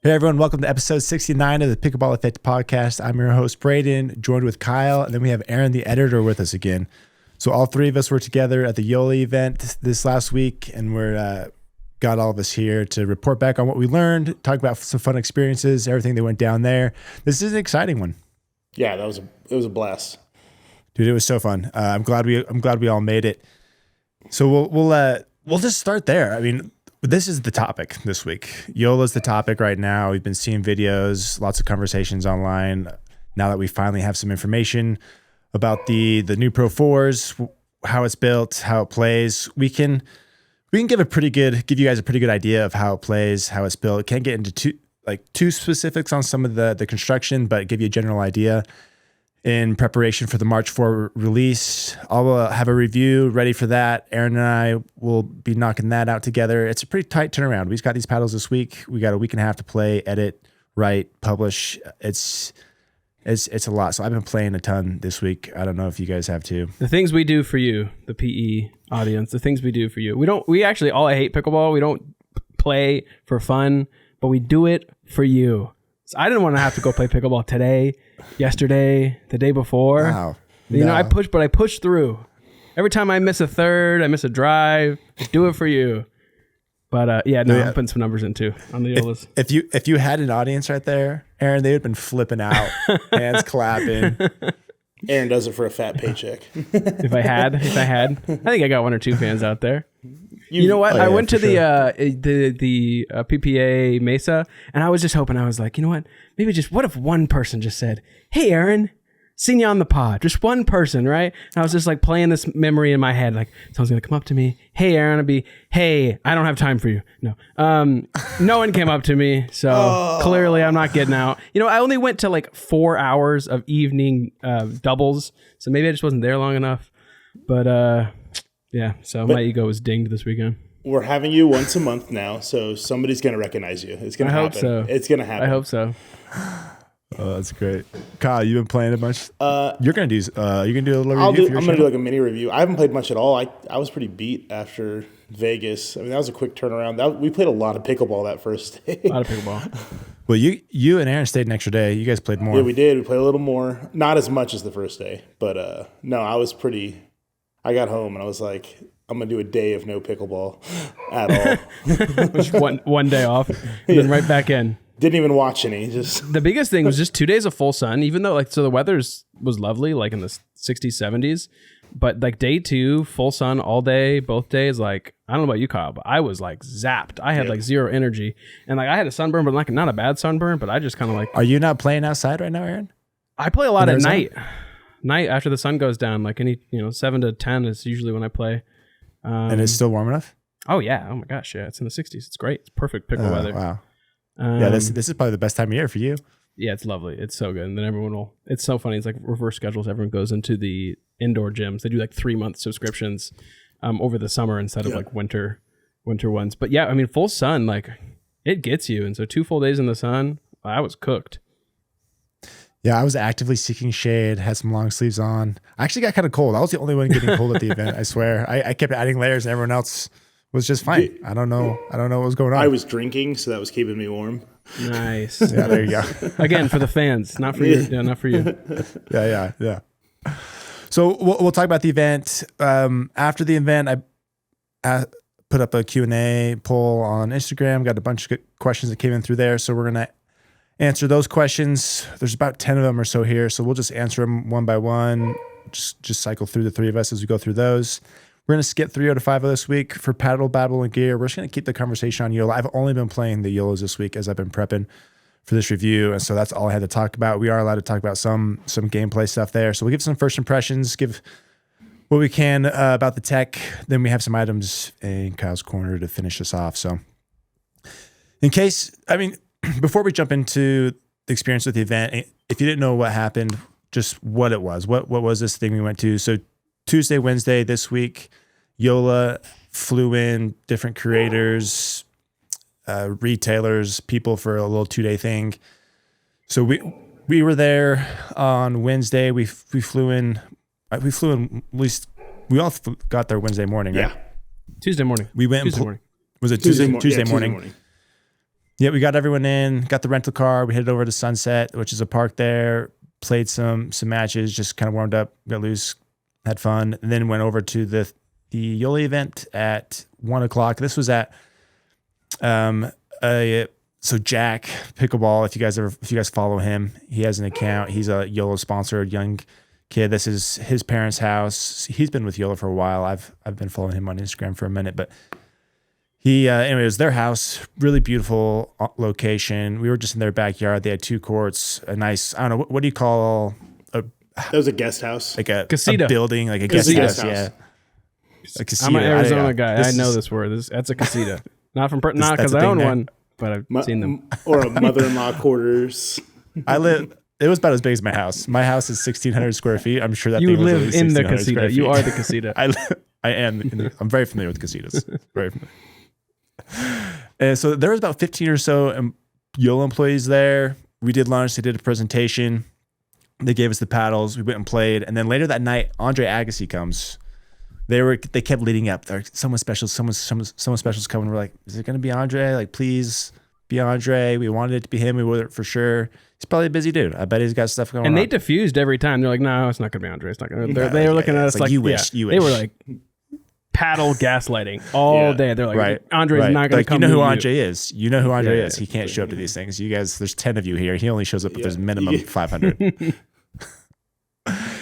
Hey everyone, welcome to episode 69 of the Pickleball Effect podcast. I'm your host, Braydon, joined with Kyle, and then we have Aaron, the editor, with us again. So all three of us were together at the JOOLA event this last week, and we're got all of us here to report back on what we learned, talk about some fun experiences, everything that went down there. This is an exciting one. Yeah, it was a blast. Dude, it was so fun. I'm glad we all made it. So we'll just start there. I mean, this is the topic this week. JOOLA's the topic right now. We've been seeing videos, lots of conversations online. Now that we finally have some information about the new Pro 4s, how it's built, how it plays, we can give you guys a pretty good idea of how it plays, how it's built. Can't get into too specifics on some of the construction, but give you a general idea. In preparation for the March 4 release, I'll have a review ready for that. Aaron and I will be knocking that out together. It's a pretty tight turnaround. We just got these paddles this week. We got a week and a half to play, edit, write, publish. It's a lot. So I've been playing a ton this week. I don't know if you guys have too. The things we do for you, the PE audience, the things we do for you. We actually all hate pickleball. We don't play for fun, but we do it for you. So I didn't want to have to go play pickleball today, yesterday, the day before. Wow. You know, I pushed through. Every time I miss a third, I miss a drive, I do it for you. But I'm putting some numbers in too on the JOOLAs. If you had an audience right there, Aaron, they would have been flipping out, hands clapping. Aaron does it for a fat paycheck. If I had, I think I got one or two fans out there. You know what? Oh, yeah, I went to sure. the PPA Mesa, and I was just hoping. I was like, you know what? Maybe what if one person just said, "Hey, Aaron, seen you on the pod." Just one person, right? And I was just like playing this memory in my head, like someone's gonna come up to me. Hey, Aaron, I'd be, "Hey, I don't have time for you." No, no one came up to me, so clearly I'm not getting out. You know, I only went to like 4 hours of evening doubles, so maybe I just wasn't there long enough. But yeah, so my ego was dinged this weekend. We're having you once a month now, so somebody's going to recognize you. It's going to happen. I hope so. It's going to happen. I hope so. Oh, that's great. Kyle, you've been playing a bunch. You're gonna do a little review. I'm going to do like a mini review. I haven't played much at all. I was pretty beat after Vegas. I mean, that was a quick turnaround. We played a lot of pickleball that first day. A lot of pickleball. Well, you and Aaron stayed an extra day. You guys played more. Yeah, we did. We played a little more. Not as much as the first day, but no, I got home and I was like, I'm going to do a day of no pickleball at all. Just one day off, and then right back in. Didn't even watch any. Just the biggest thing was just 2 days of full sun, even though so the weather was lovely, like in the 60s, 70s. But like day 2, full sun all day, both days. Like, I don't know about you, Kyle, but I was like zapped. I had like zero energy. And like I had a sunburn, but like not a bad sunburn, but I just kind of like. Are you not playing outside right now, Aaron? I play a lot at night. Night after the sun goes down, like 7 to 10 is usually when I play. And it's still warm enough? Oh yeah. Oh my gosh. Yeah. It's in the 60s. It's great. It's perfect pickle weather. Wow. Yeah, this is probably the best time of year for you. Yeah, it's lovely. It's so good. And then it's so funny. It's like reverse schedules. Everyone goes into the indoor gyms. They do like 3-month subscriptions over the summer instead of like winter ones. But yeah, I mean, full sun, like it gets you. And so 2 full days in the sun, I was cooked. Yeah, I was actively seeking shade, had some long sleeves on. I actually got kind of cold. I was the only one getting cold at the event, I swear. I kept adding layers and everyone else was just fine. I don't know what was going on. I was drinking, so that was keeping me warm. Nice. Yeah, there you go. Again, for the fans, not for you. Yeah, not for you. Yeah. So we'll talk about the event. After the event, I put up a Q&A poll on Instagram. Got a bunch of good questions that came in through there. So we're going to answer those questions. There's about 10 of them or so here. So we'll just answer them one by one. Just cycle through the 3 of us as we go through those. We're going to skip 3 out of 5 of this week for paddle, Babble, and gear. We're just going to keep the conversation on JOOLA. I've only been playing the JOOLAs this week as I've been prepping for this review, and so that's all I had to talk about. We are allowed to talk about some gameplay stuff there. So we'll give some first impressions, give what we can about the tech. Then we have some items in Kyle's corner to finish us off. So before we jump into the experience with the event, if you didn't know what happened, just what it was. What was this thing we went to? So Tuesday, Wednesday this week, JOOLA flew in different creators, retailers, people for a little 2-day thing. So we were there on Wednesday. We flew in. At least we all got there Wednesday morning, right? Yeah. Tuesday morning. We went. Tuesday morning. Was it Tuesday morning? Yeah, we got everyone in, got the rental car. We headed over to Sunset, which is a park there. Played some matches, just kind of warmed up, got loose, had fun, and then went over to the JOOLA event at 1:00. This was at so Jack Pickleball. If you guys follow him, he has an account. He's a JOOLA sponsored young kid. This is his parents' house. He's been with JOOLA for a while. I've been following him on Instagram for a minute, but anyway, it was their house, really beautiful location. We were just in their backyard. They had 2 courts, a nice, I don't know, what do you call that was a guest house, like a casita building, like a guest house. Yeah, a casita. I'm an Arizona guy. I know this word. That's a casita. Not because I own one, but I've seen them. Or a mother-in-law quarters. It was about as big as my house. My house is 1,600 square feet. I'm sure that you thing was live at least in the 1,600 casita. square feet. You are the casita. I am. I'm very familiar with casitas. Very familiar. And so there was about 15 or so JOOLA employees there. We did lunch. They did a presentation. They gave us the paddles. We went and played. And then later that night, Andre Agassi comes. They kept leading up. They're like, someone special's coming. We're like, is it going to be Andre? Like, please be Andre. We wanted it to be him. We were for sure. He's probably a busy dude. I bet he's got stuff going on. And they diffused every time. They're like, no, it's not going to be Andre. It's not going to. They were looking at us like, you wish. They were like paddle gaslighting all day. They're like, right. Andre's not going to come. You know who Andre is. You know who Andre is. He can't show up to these things. You guys, there's 10 of you here. He only shows up if there's minimum 500.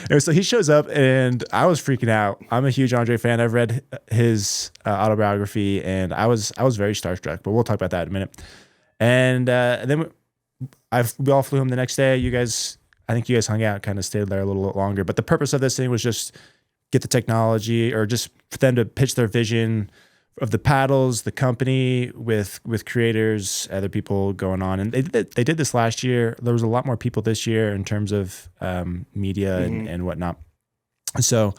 And so he shows up, and I was freaking out. I'm a huge Andre fan. I've read his autobiography, and I was very starstruck. But we'll talk about that in a minute. And then we all flew home the next day. I think you guys hung out, kind of stayed there a little longer. But the purpose of this thing was just get the technology, or just for them to pitch their vision of the paddles, the company with creators, other people going on. And they did this last year. There was a lot more people this year in terms of media and whatnot. So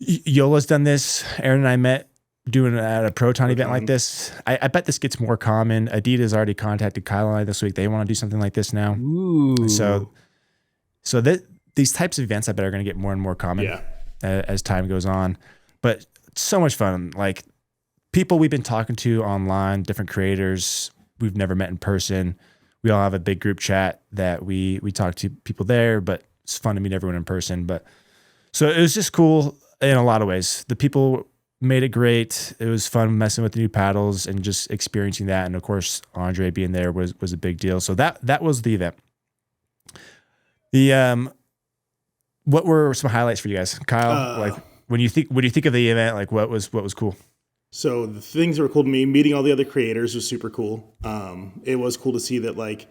JOOLA's done this. Aaron and I met doing it at a Proton event like this. I bet this gets more common. Adidas already contacted Kyle and I this week. They want to do something like this now. Ooh. So these types of events I bet are going to get more and more common as time goes on. But so much fun. Like, people we've been talking to online, different creators we've never met in person. We all have a big group chat that we talk to people there, but it's fun to meet everyone in person. But so it was just cool in a lot of ways. The people made it great. It was fun messing with the new paddles and just experiencing that. And of course, Andre being there was a big deal. So that was the event. What were some highlights for you guys, Kyle? Like, when you think of the event, like what was cool? So the things that were cool to me, meeting all the other creators was super cool. It was cool to see that, like,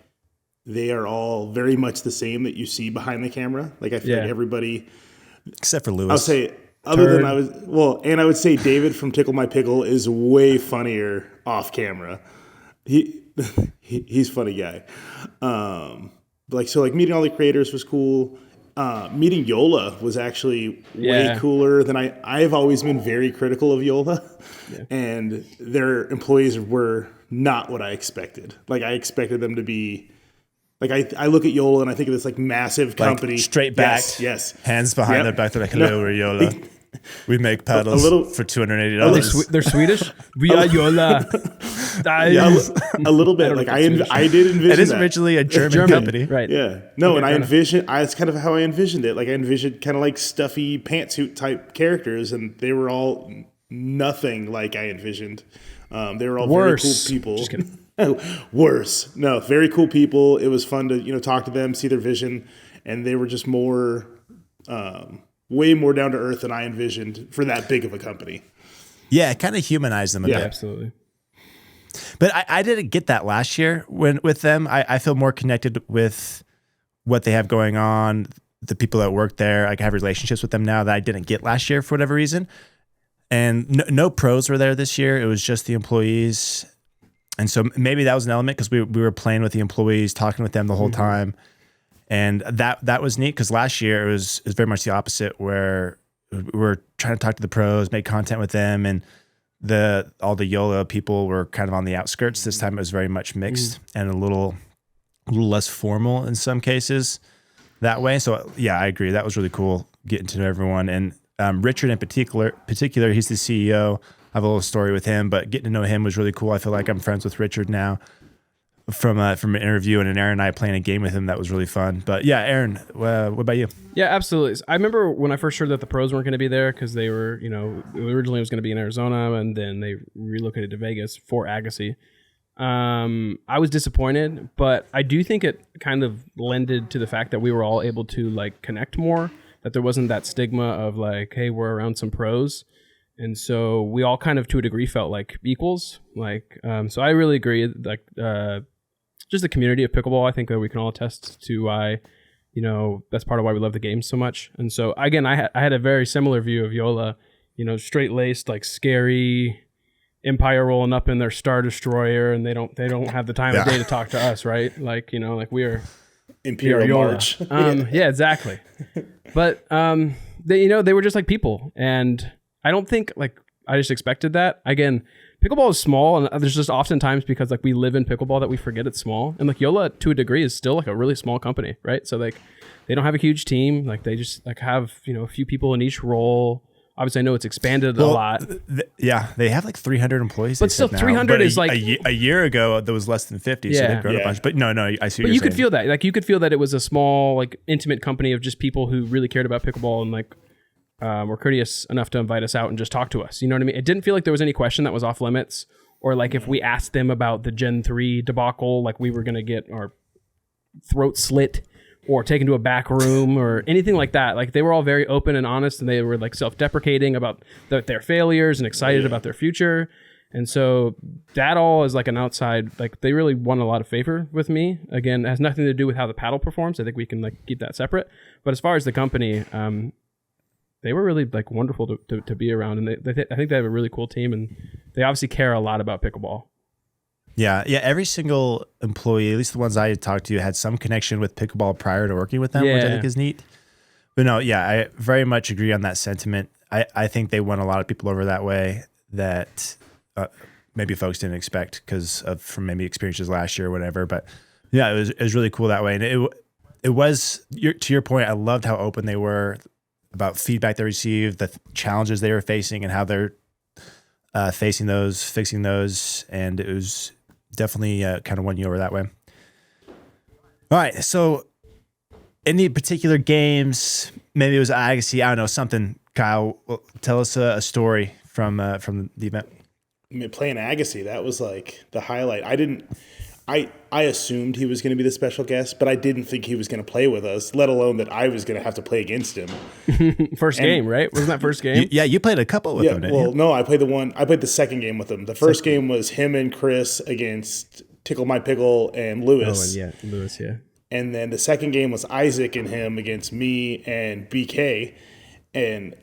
they are all very much the same that you see behind the camera. Like, I feel like everybody, except for Lewis. I'll say, other than I would say David from Tickle My Pickle is way funnier off camera. He's a funny guy. So meeting all the creators was cool. Meeting JOOLA was actually way cooler than I've always been very critical of JOOLA, and their employees were not what I expected. Like, I expected them to be like, I look at JOOLA and I think of this like massive company, like straight back, yes, hands behind their back. They're like, hello, we're JOOLA. We make paddles for $280. They're Swedish. We are JOOLA. A little bit. Like, I did envision it is that. originally a German company, right? Yeah. No, and it's kind of how I envisioned it. Like, I envisioned kind of like stuffy pantsuit type characters, and they were all nothing like I envisioned. They were all very cool people. Just kidding. Worse. No, very cool people. It was fun to talk to them, see their vision, and they were just more, way more down to earth than I envisioned for that big of a company. Yeah, it kind of humanized them a bit. Absolutely. But I didn't get that last year with them. I feel more connected with what they have going on, the people that work there. I have relationships with them now that I didn't get last year for whatever reason. And no pros were there this year. It was just the employees. And so maybe that was an element because we were playing with the employees, talking with them the whole time. And that was neat because last year it was very much the opposite, where we were trying to talk to the pros, make content with them, and all the JOOLA people were kind of on the outskirts. This time it was very much mixed and a little less formal in some cases that way. So yeah, I agree. That was really cool getting to know everyone. And Richard in particular, he's the CEO have a little story with him, but getting to know him was really cool. I feel like I'm friends with Richard now from an interview, and Aaron and I playing a game with him that was really fun. But yeah, Aaron, what about you? Yeah, absolutely. I remember when I first heard that the pros weren't going to be there because they were, originally it was going to be in Arizona, and then they relocated to Vegas for Agassi. I was disappointed, but I do think it kind of lended to the fact that we were all able to like connect more, that there wasn't that stigma of like, hey, we're around some pros. And so we all kind of to a degree felt like equals. So I really agree. Like, just the community of pickleball, I think that we can all attest to why, that's part of why we love the game so much. And so again, I had a very similar view of JOOLA, straight laced, like scary empire rolling up in their Star Destroyer, and they don't have the time of day to talk to us, right? Like, like we are Imperial March. Yeah, exactly. But they were just like people, and I don't think I just expected that. Again, pickleball is small, and there's just oftentimes because we live in pickleball that we forget it's small. And JOOLA to a degree is still a really small company, right? So they don't have a huge team. They just have a few people in each role. Obviously, I know it's expanded a lot. They have 300 employees. But still, 300 is a year ago there was less than 50. So they've grown a bunch. But no, I see. But you could feel that. You could feel that it was a small, intimate company of just people who really cared about pickleball and were courteous enough to invite us out and just talk to us. You know what I mean? It didn't feel like there was any question that was off limits, or if we asked them about the Gen 3 debacle, we were going to get our throat slit or taken to a back room or anything like that. They were all very open and honest, and they were self-deprecating about their failures and excited about their future. And so that all is an outside, they really won a lot of favor with me. Again, it has nothing to do with how the paddle performs. I think we can keep that separate. But as far as the company, they were really wonderful to be around, and I think they have a really cool team, and they obviously care a lot about pickleball. Yeah. Every single employee, at least the ones I had talked to, had some connection with pickleball prior to working with them, which I think is neat. But no, I very much agree on that sentiment. I think they won a lot of people over that way that maybe folks didn't expect from maybe experiences last year or whatever. But yeah, it was really cool that way, and it was to your point. I loved how open they were about feedback they received, the challenges they were facing, and how they're facing those, fixing those, and it was definitely kind of won you over that way. All right, so any particular games? Maybe it was Agassi, I don't know, something. Kyle, tell us a story from the event. Playing Agassi, that was the highlight. I assumed he was going to be the special guest, but I didn't think he was going to play with us, let alone that I was going to have to play against him. First game, right? Wasn't that first game? You played a couple with him, didn't you? No, I played the second game with him. The first game was him and Chris against Tickle My Pickle and Lewis. Oh, and Lewis, yeah. And then the second game was Isaac and him against me and BK. And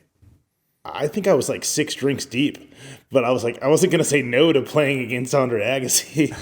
I think I was 6 drinks deep, but I wasn't going to say no to playing against Andre Agassi.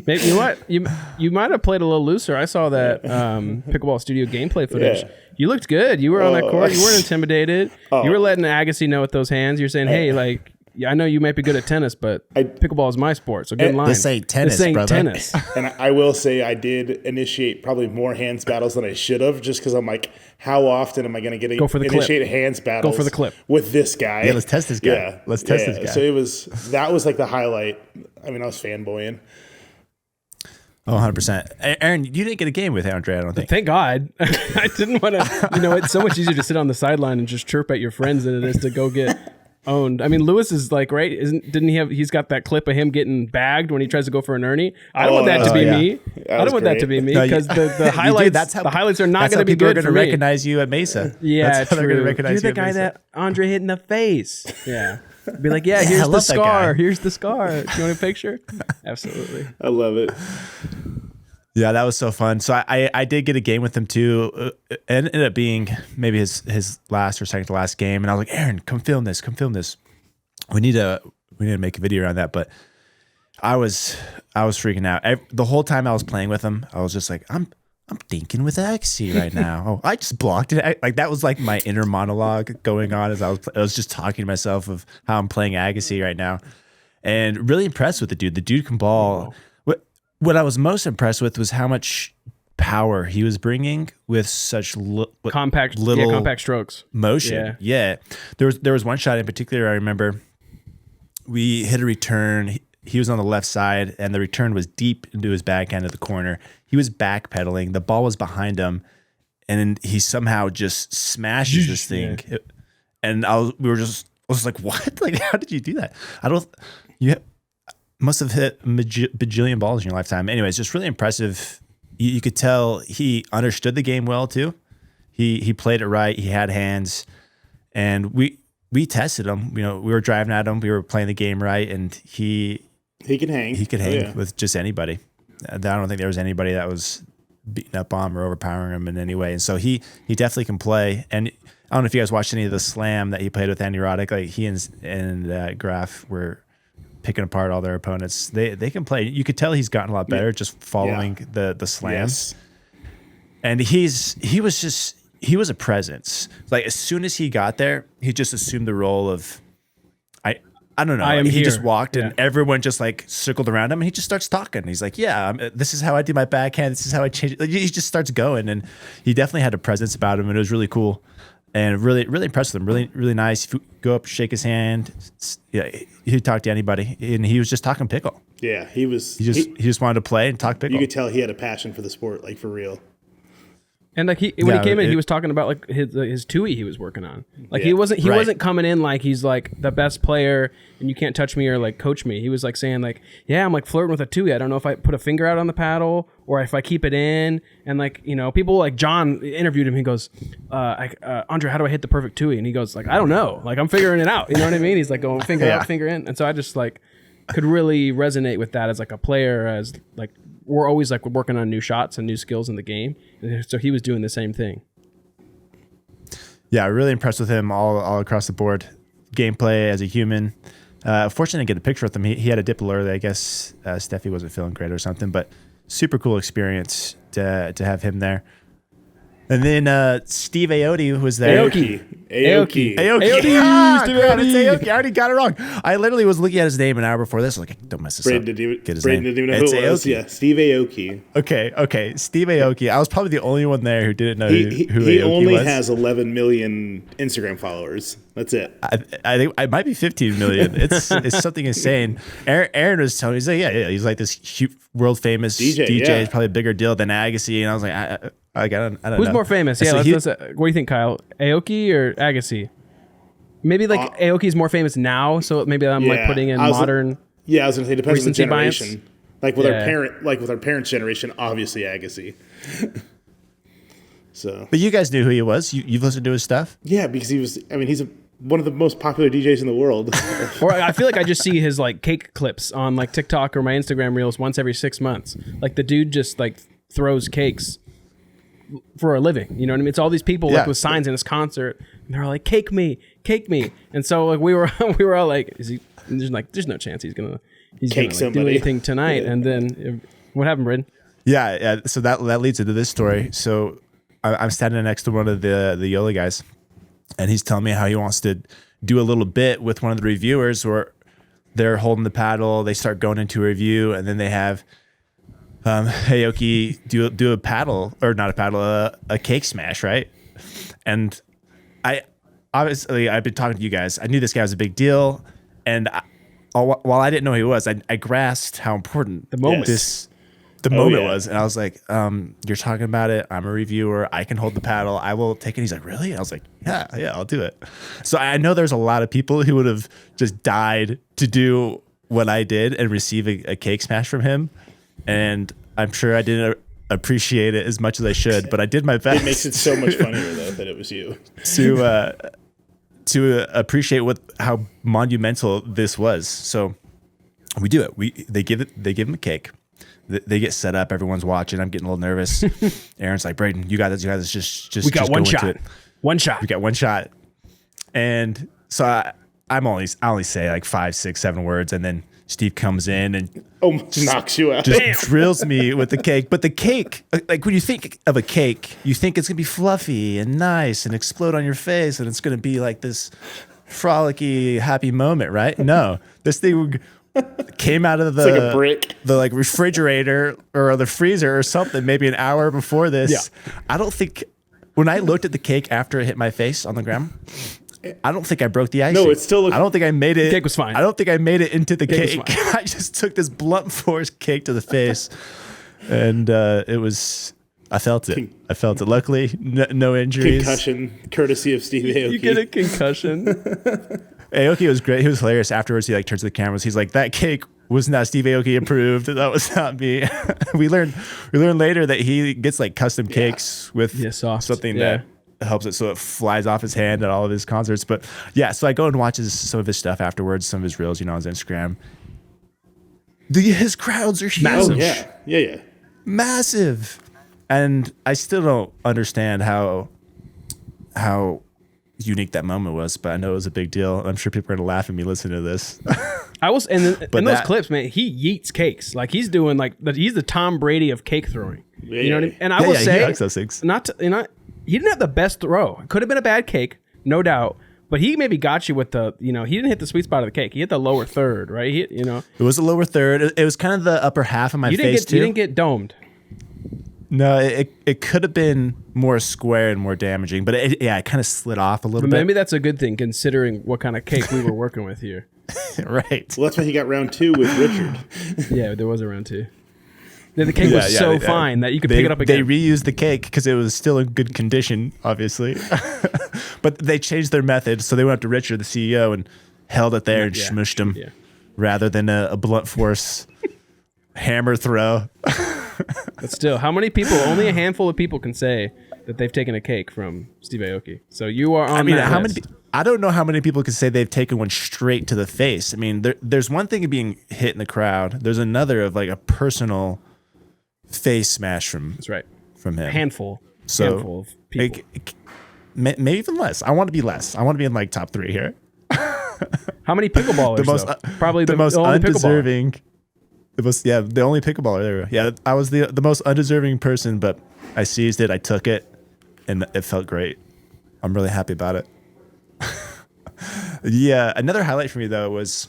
Maybe you might have played a little looser. I saw that Pickleball Studio gameplay footage. Yeah. You looked good. You were on that court. You weren't intimidated. You were letting Agassi know with those hands. You're saying, hey, I know you might be good at tennis, but pickleball is my sport, so good line. This ain't tennis, brother. Tennis. And I will say I did initiate probably more hands battles than I should have, just because I'm how often am I going to initiate hands battles? Go for the clip with this guy. Yeah, let's test this guy. Yeah. Let's test this guy. So that was the highlight. I was fanboying. Oh, 100%. Aaron, you didn't get a game with Andre, I don't think. Thank God. I didn't want to, it's so much easier to sit on the sideline and just chirp at your friends than it is to go get owned. Lewis is right? He's got that clip of him getting bagged when he tries to go for an Ernie. I don't want that to be me. I don't want that to be me because the highlights, the highlights are not going to be good for me. People are going to recognize you at Mesa. Yeah, that's how they're going to recognize You're the guy that Andre hit in the face. Yeah. Be like, here's the scar. Here's the scar. Do you want a picture? Absolutely. I love it. Yeah, that was so fun. So I did get a game with him too. It ended up being maybe his last or second to last game. And I was like, Aaron, come film this. We need to make a video around that. But I was freaking out. The whole time I was playing with him, I was just like, I'm thinking with Agassi right now. Oh, I just blocked it. That was my inner monologue going on as I was just talking to myself of how I'm playing Agassi right now, and really impressed with the dude. The dude can ball. What I was most impressed with was how much power he was bringing with such compact strokes, motion. Yeah. There was one shot in particular I remember. we hit a return. He was on the left side, and the return was deep into his back end of the corner. He was backpedaling. The ball was behind him, and he somehow just smashes this thing. And I was like, what? Like, how did you do that? You must have hit a bajillion balls in your lifetime. Anyways, just really impressive. You could tell he understood the game well too. He played it right. He had hands, and we tested him. You know, we were driving at him. We were playing the game right, and he could hang. He could hang with just anybody. I don't think there was anybody that was beating up on him or overpowering him in any way. And so he definitely can play. And I don't know if you guys watched any of the slam that he played with Andy Roddick. Like he and Graf were picking apart all their opponents. They can play. You could tell he's gotten a lot better just following the slams. Yes. And he was a presence. Like as soon as he got there, he just assumed the role of I don't know. He just walked and everyone just like circled around him and he just starts talking. He's like, this is how I do my backhand. This is how I change it. Like, he just starts going, and he definitely had a presence about him, and it was really cool and really, really impressed with him. Really, really nice. If you go up, shake his hand. He'd talk to anybody, and he was just talking pickle. Yeah, he just wanted to play and talk pickle. You could tell he had a passion for the sport, like for real. And like when he came in, he was talking about like his TUI he was working on. Like he wasn't coming in like he's like the best player and you can't touch me or like coach me. He was like saying like, yeah, I'm like flirting with a TUI. I don't know if I put a finger out on the paddle or if I keep it in. And like, you know, people like John interviewed him. He goes, Andre, how do I hit the perfect TUI? And he goes like, I don't know. Like I'm figuring it out. You know what I mean? He's like going finger out, finger in. And so I just like could really resonate with that as like a player, as like we're always like we're working on new shots and new skills in the game. So he was doing the same thing. Yeah, really impressed with him all across the board. Gameplay as a human. Fortunately, I didn't get a picture with him. He had a dip early. I guess Steffi wasn't feeling great or something, but super cool experience to have him there. And then Steve Aoki was there. Aoki. Steve Aoki. I already got it wrong. I literally was looking at his name an hour before this. Like, don't mess this up. Braydon didn't even know who it was. Yeah, Steve Aoki. Okay. Steve Aoki. I was probably the only one there who didn't know who Aoki was. He only has 11 million Instagram followers. That's it. I think I might be 15 million. It's something insane. Aaron was telling me, he's like, yeah. He's like this huge, world famous DJ. It's probably a bigger deal than Agassi. And I was like, I don't know. Who's more famous? Yeah, let's, what do you think, Kyle? Aoki or Agassi? Maybe like Aoki's more famous now, so maybe I'm like putting in modern. I was gonna say depends on the generation. Bias. Like with our parents' generation, obviously Agassi. So, but you guys knew who he was. You've listened to his stuff. Yeah, because he's one of the most popular DJs in the world. Or I feel like I just see his like cake clips on like TikTok or my Instagram reels once every 6 months. Like the dude just like throws cakes for a living, you know what I mean? It's all these people like with signs in his concert, and they're like, "Cake me," and so like we were all like, "Is he?" There's no chance he's gonna like, do anything tonight. And then what happened, Braydon? Yeah. So that leads into this story. So I'm standing next to one of the JOOLA guys, and he's telling me how he wants to do a little bit with one of the reviewers where they're holding the paddle, they start going into a review, and then they have Aoki do a paddle, or not a paddle, a cake smash, right? And I've been talking to you guys. I knew this guy was a big deal, and while I didn't know who he was, I grasped how important the moment was, and I was like, "You're talking about it. I'm a reviewer. I can hold the paddle. I will take it." He's like, "Really?" And I was like, "Yeah, I'll do it." So I know there's a lot of people who would have just died to do what I did and receive a cake smash from him. And I'm sure I didn't appreciate it as much as I should, but I did my best. It makes it so much funnier though that it was you. To appreciate how monumental this was. So we do it. They give him a cake. They get set up. Everyone's watching. I'm getting a little nervous. Aaron's like, "Braydon, you got this. Just we got one shot. We got one shot." And so I only say like 5, 6, 7 words, and then Steve comes in and knocks you out. Just drills me with the cake. But the cake, like when you think of a cake, you think it's gonna be fluffy and nice and explode on your face, and it's gonna be like this frolicky, happy moment, right? No, this thing came out of it's like a brick, the like refrigerator or the freezer or something, maybe an hour before this. Yeah. I don't think when I looked at the cake after it hit my face on the ground, I don't think I broke the icing. No, it's still. I don't think I made it. The cake was fine. I don't think I made it into the cake. was fine. I just took this blunt force cake to the face, and it was. I felt it. Luckily, no injuries. Concussion, courtesy of Steve Aoki. You get a concussion. Aoki was great. He was hilarious. Afterwards, he like turns to the cameras. He's like, "That cake was not Steve Aoki approved. That was not me." we learned later that he gets like custom cakes with something that helps it so it flies off his hand at all of his concerts. But yeah, so I go and watch some of his stuff afterwards, some of his reels, on his Instagram. His crowds are huge. Massive. Yeah. Massive. And I still don't understand how unique that moment was, but I know it was a big deal. I'm sure people are gonna laugh at me listening to this. In those clips, man, he yeets cakes. Like he's doing he's the Tom Brady of cake throwing. You know what I mean? And I will say, he likes those things. He didn't have the best throw. It could have been a bad cake, no doubt. But he maybe got you with the, he didn't hit the sweet spot of the cake. He hit the lower third, right? It was the lower third. It was kind of the upper half of my face too. You didn't get domed. No, it could have been more square and more damaging, but it kind of slid off a little bit. Maybe that's a good thing considering what kind of cake we were working with here. Right. Well, that's why he got round 2 with Richard. Yeah, there was a round 2. The cake was so fine that you could pick it up again. They reused the cake because it was still in good condition, obviously. But they changed their method, so they went up to Richard, the CEO, and held it there and smushed him rather than a blunt force hammer throw. But still, how many people? Only a handful of people can say that they've taken a cake from Steve Aoki. So you are on that list. I don't know how many people can say they've taken one straight to the face. I mean, there's one thing of being hit in the crowd. There's another of like a personal face smash from him. Handful of people. Maybe even less. I want to be less. I want to be in like top 3 here. How many pickleballers? Probably the most only undeserving. The only pickleballer there. Yeah, I was the most undeserving person, but I seized it. I took it, and it felt great. I'm really happy about it. Yeah, another highlight for me though was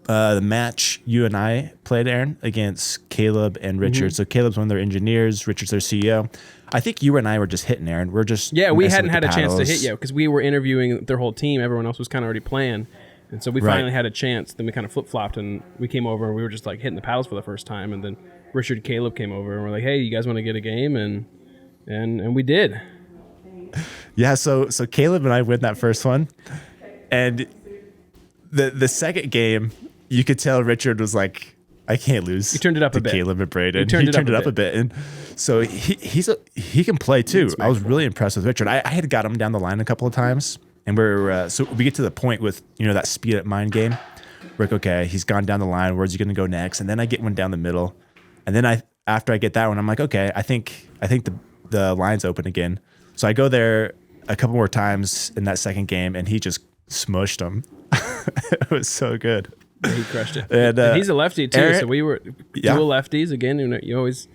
the match you and I played, Aaron, against Caleb and Richard. Mm-hmm. So Caleb's one of their engineers, Richard's their CEO. I think you and I were just hitting, Aaron. We're just we hadn't had a chance to hit yet because we were interviewing their whole team. Everyone else was kind of already playing. And so we finally had a chance. Then we kind of flip-flopped and we came over and we were just like hitting the paddles for the first time. And then Richard and Caleb came over and we're like, hey, you guys want to get a game? And we did. Yeah, so Caleb and I win that first one. And the second game, you could tell Richard was like, I can't lose. He turned it up a bit. Caleb and Braydon. He turned it up a bit. And so he can play too. I was really impressed with Richard. I had got him down the line a couple of times. And so we get to the point with, that speed up mind game. We're like, okay, he's gone down the line. Where's he going to go next? And then I get one down the middle. And then after I get that one, I'm like, okay, I think the line's open again. So I go there a couple more times in that second game, and he just smushed him. It was so good. Yeah, he crushed it. And he's a lefty too, so we were dual lefties again. You always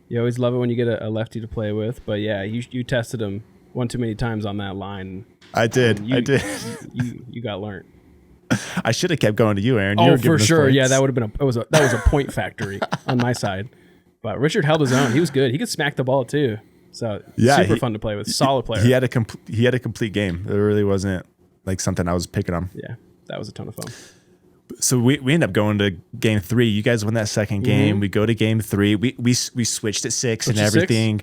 love it when you get a lefty to play with. But yeah, you tested him one too many times on that line. I did. You got learned. I should have kept going to you, Aaron. Oh, for sure. Yeah, that would have been that was a point factory on my side. But Richard held his own. He was good. He could smack the ball too. So super fun to play with. Solid player. He had a complete game. There really wasn't like something I was picking on. Yeah, that was a ton of fun. So we end up going to game 3. You guys win that second game. Mm-hmm. We go to game 3. We switched at 6 and everything.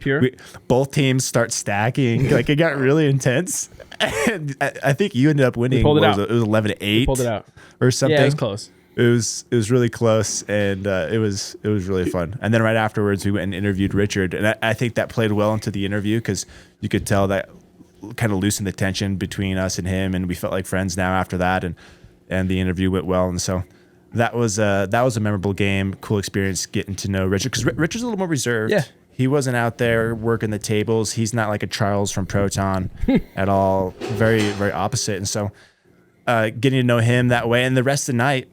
Both teams start stacking. Like it got really intense. And I think you ended up winning. It was 11-8. Pulled it out or something. Yeah, it was close. It was really close, and it was really fun. And then right afterwards, we went and interviewed Richard, and I think that played well into the interview because you could tell that kind of loosened the tension between us and him, and we felt like friends now after that, and the interview went well. And so that was a memorable game, cool experience getting to know Richard because Richard's a little more reserved. Yeah. He wasn't out there working the tables. He's not like a Charles from Proton at all. Very, very opposite. And so getting to know him that way, and the rest of the night,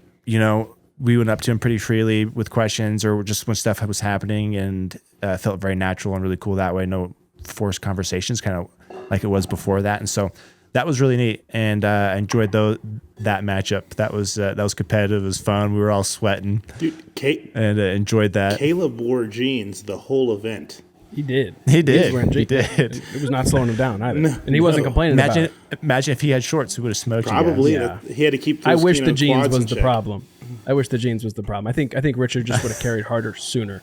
we went up to him pretty freely with questions or just when stuff was happening, and felt very natural and really cool that way. No forced conversations, kind of like it was before that. And so that was really neat, and I enjoyed that matchup. That was competitive. It was fun. We were all sweating, dude. And enjoyed that. Caleb wore jeans the whole event. He did. He was did. wearing He jeans. did. It was not slowing him down either. And he wasn't complaining about it. Imagine if he had shorts, he would have smoked Probably. you Yeah. He had to keep I those, wish the jeans quads was in the check. problem. I wish the jeans was the problem. I think Richard just would have carried harder sooner.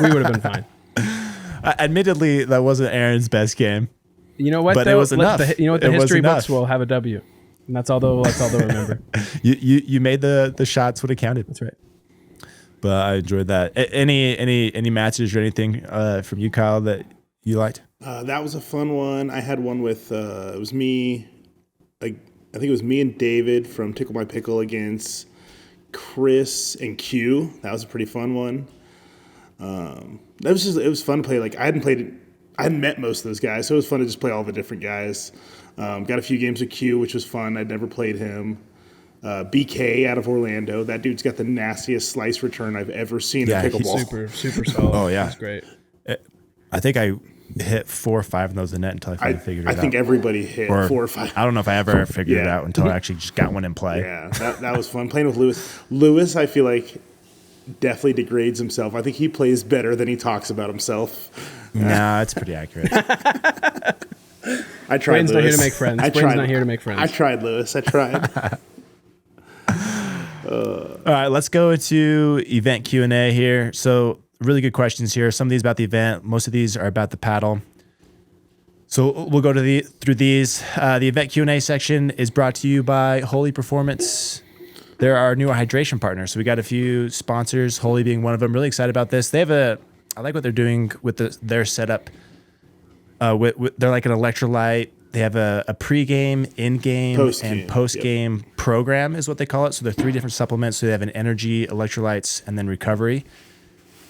We would have been fine. Admittedly, that wasn't Aaron's best game. You know what? But though? it was enough. The It was history enough. books will have a W, and that's all they'll remember. You made the shots would have counted. That's right. But I enjoyed that. Any matches or anything from you, Kyle, that you liked? That was a fun one. I had one with it was me. I think it was me and David from Tickle My Pickle against Chris and Q. That was a pretty fun one. It was fun to play. Like I hadn't met most of those guys, so it was fun to just play all the different guys. Got a few games with Q, which was fun. I'd never played him. BK out of Orlando. That dude's got the nastiest slice return I've ever seen in pickleball. Super solid. Oh, yeah. That's great. I think I hit 4 or 5 in those in net until I finally figured it out. I think everybody hit 4 or 5. I don't know if I ever figured it out until I actually just got one in play. Yeah, that was fun. Playing with Lewis. Lewis, I feel like, definitely degrades himself. I think he plays better than he talks about himself. Nah, it's pretty accurate. I tried Braydon's Lewis. not here to make friends. Braydon's not here to make friends. I tried Lewis. I tried. All right, let's go into event Q&A here. So really good questions here. Some of these about the event. Most of these are about the paddle. So we'll go through these. The event Q&A section is brought to you by Holy Performance. They're our new hydration partner. So we got a few sponsors, Holy being one of them. Really excited about this. I like what they're doing with their setup. They're like an electrolyte. They have a pregame, in-game, and post-game program is what they call it. So they're 3 different supplements. So they have an energy, electrolytes, and then recovery.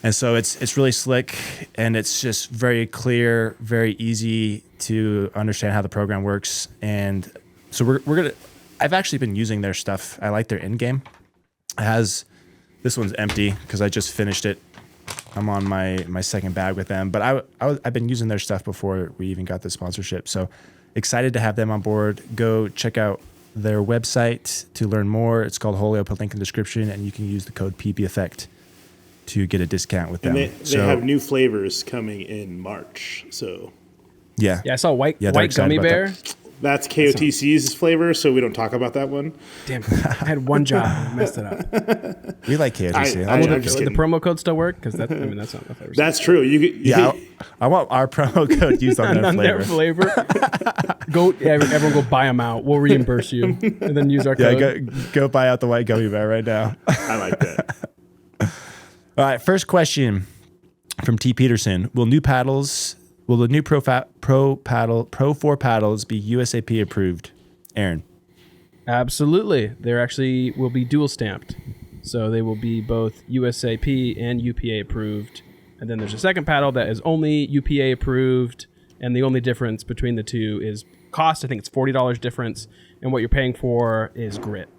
And so it's really slick, and it's just very clear, very easy to understand how the program works. And so we're gonna. I've actually been using their stuff. I like their in-game. This one's empty because I just finished it. I'm on my second bag with them, but I've been using their stuff before we even got the sponsorship. So excited to have them on board. Go check out their website to learn more. It's called Holy. I'll put a link in the description, and you can use the code PBEffect to get a discount with them. And they have new flavors coming in March. So yeah, I saw white excited gummy about bear. that's KOTC's flavor, so we don't talk about that one. Damn, I had one job and I messed it up. We like KOTC. I'm just The kidding. promo code still work? Because that's not my flavor. That's true. I want our promo code used on their on flavor. their flavor. Everyone go buy them out. We'll reimburse you and then use our code. Yeah, go buy out the white gummy bear right now. I like that. All right, first question from T. Peterson. Will the new Pro 4 paddles be USAP approved? Aaron. Absolutely. They're actually will be dual stamped. So they will be both USAP and UPA approved. And then there's a second paddle that is only UPA approved. And the only difference between the two is cost. I think it's $40 difference. And what you're paying for is grit.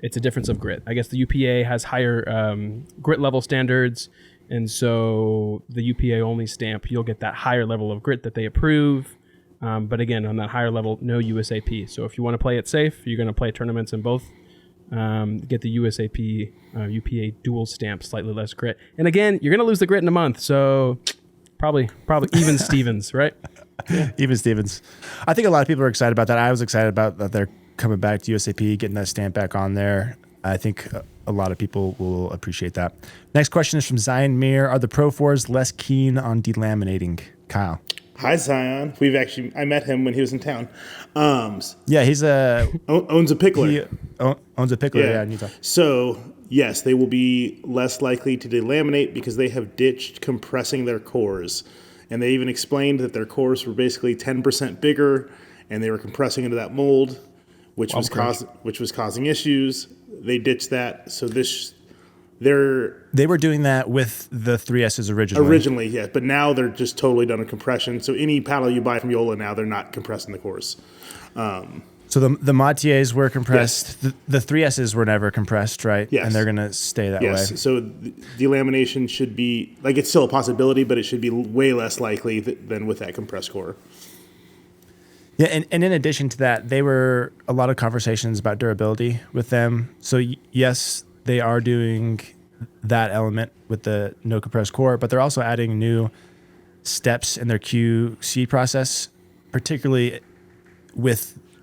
It's a difference of grit. I guess the UPA has higher grit level standards. And so the UPA only stamp, you'll get that higher level of grit that they approve. But again, on that higher level, no USAP. So if you want to play it safe, you're going to play tournaments in both. Get the USAP, UPA dual stamp, slightly less grit. And again, you're going to lose the grit in a month. So probably even Stevens, right? Yeah. Even Stevens. I think a lot of people are excited about that. I was excited about that they're coming back to USAP, getting that stamp back on there. I think a lot of people will appreciate that. Next question is from Zion Mir. Are the Pro 4s less keen on delaminating? Kyle. Hi, Zion. I met him when he was in town. Yeah, he's owns a pickler. He owns a pickler, yeah in Utah. So, yes, they will be less likely to delaminate because they have ditched compressing their cores. And they even explained that their cores were basically 10% bigger, and they were compressing into that mold, which was causing issues. They ditched that. So they were doing that with the 3S's originally. Yeah, but now they're just totally done with compression. So any paddle you buy from JOOLA now, they're not compressing the cores. So the Matiers were compressed. Yes. The 3S's were never compressed, right? Yes. And they're going to stay that way. Yes. So delamination should be, like, it's still a possibility, but it should be way less likely than with that compressed core. Yeah, and in addition to that, they were a lot of conversations about durability with them. So yes, they are doing that element with the no compressed core, but they're also adding new steps in their QC process, particularly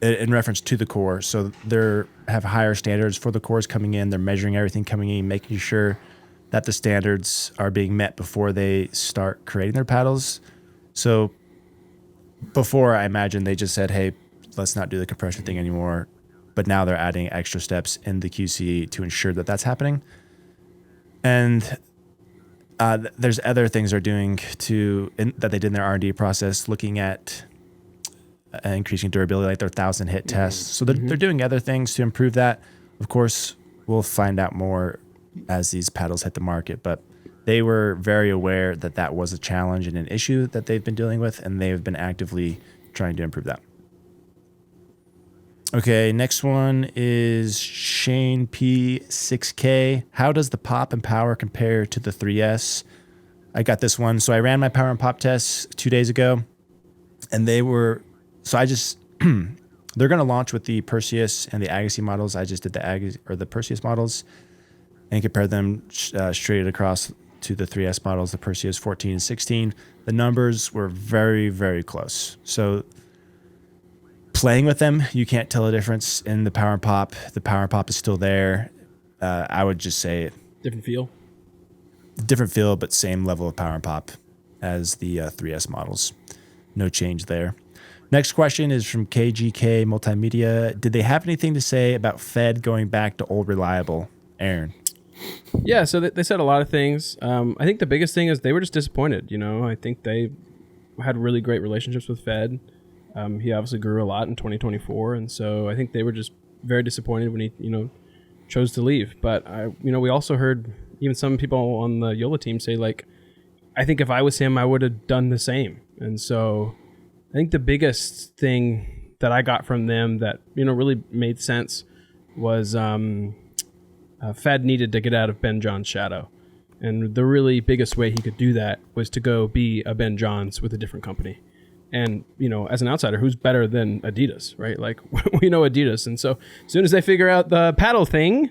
in reference to the core. So they have higher standards for the cores coming in. They're measuring everything coming in, making sure that the standards are being met before they start creating their paddles. So before, I imagine they just said, hey, let's not do the compression thing anymore. But now they're adding extra steps in the QC to ensure that that's happening. And there's other things they're doing that they did in their R&D process, looking at increasing durability, like their 1,000 hit tests. So they're doing other things to improve that. Of course, we'll find out more as these paddles hit the market, but they were very aware that that was a challenge and an issue that they've been dealing with, and they've been actively trying to improve that. Okay, next one is Shane P6K. How does the pop and power compare to the 3S? I got this one. So I ran my power and pop tests 2 days ago, and they're going to launch with the Perseus and the Agassi models. I just did the Perseus models and compared them straight across to the 3S models, the Perseus 14 and 16. The numbers were very, very close. So playing with them, you can't tell a difference in the power and pop. The power and pop is still there. I would just say Different feel. But same level of power and pop as the 3S models. No change there. Next question is from KGK Multimedia. Did they have anything to say about Fed going back to old reliable? Aaron. Yeah, so they said a lot of things. I think the biggest thing is they were just disappointed. I think they had really great relationships with Fed. He obviously grew a lot in 2024, and so I think they were just very disappointed when he, chose to leave. But we also heard even some people on the JOOLA team say, like, I think if I was him, I would have done the same. And so I think the biggest thing that I got from them that really made sense was Fed needed to get out of Ben John's shadow, and the really biggest way he could do that was to go be a Ben Johns with a different company. And, as an outsider, who's better than Adidas, right? Like, we know Adidas. And so as soon as they figure out the paddle thing,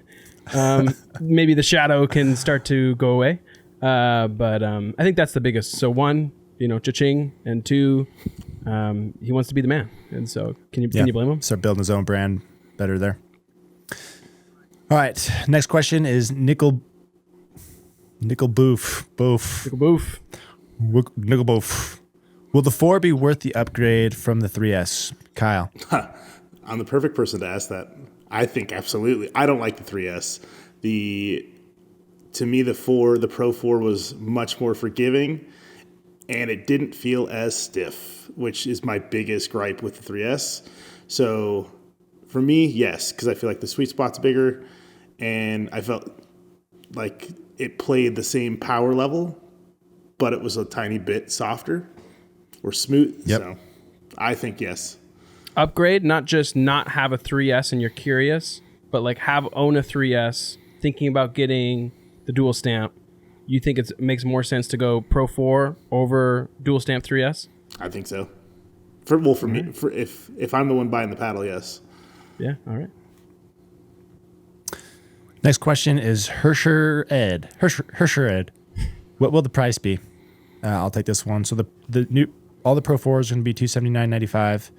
maybe the shadow can start to go away. But I think that's the biggest. So one, cha-ching. And two, he wants to be the man. And so can you blame him? Start building his own brand better there. All right. Next question is Nickel Boof. Will the 4 be worth the upgrade from the 3S? Kyle. I'm the perfect person to ask that. I think absolutely. I don't like the 3S. To me, the Pro 4 was much more forgiving, and it didn't feel as stiff, which is my biggest gripe with the 3S. So for me, yes, because I feel like the sweet spot's bigger, and I felt like it played the same power level, but it was a tiny bit softer or smooth. Yep. So I think yes. Upgrade, not just not have a 3S and you're curious, but like own a 3S, thinking about getting the dual stamp. You think it makes more sense to go Pro 4 over dual stamp 3S? I think so. For me, if I'm the one buying the paddle, yes. Yeah, all right. Next question is Hersher Ed. What will the price be? I'll take this one. So all the Pro 4s are going to be $279.95,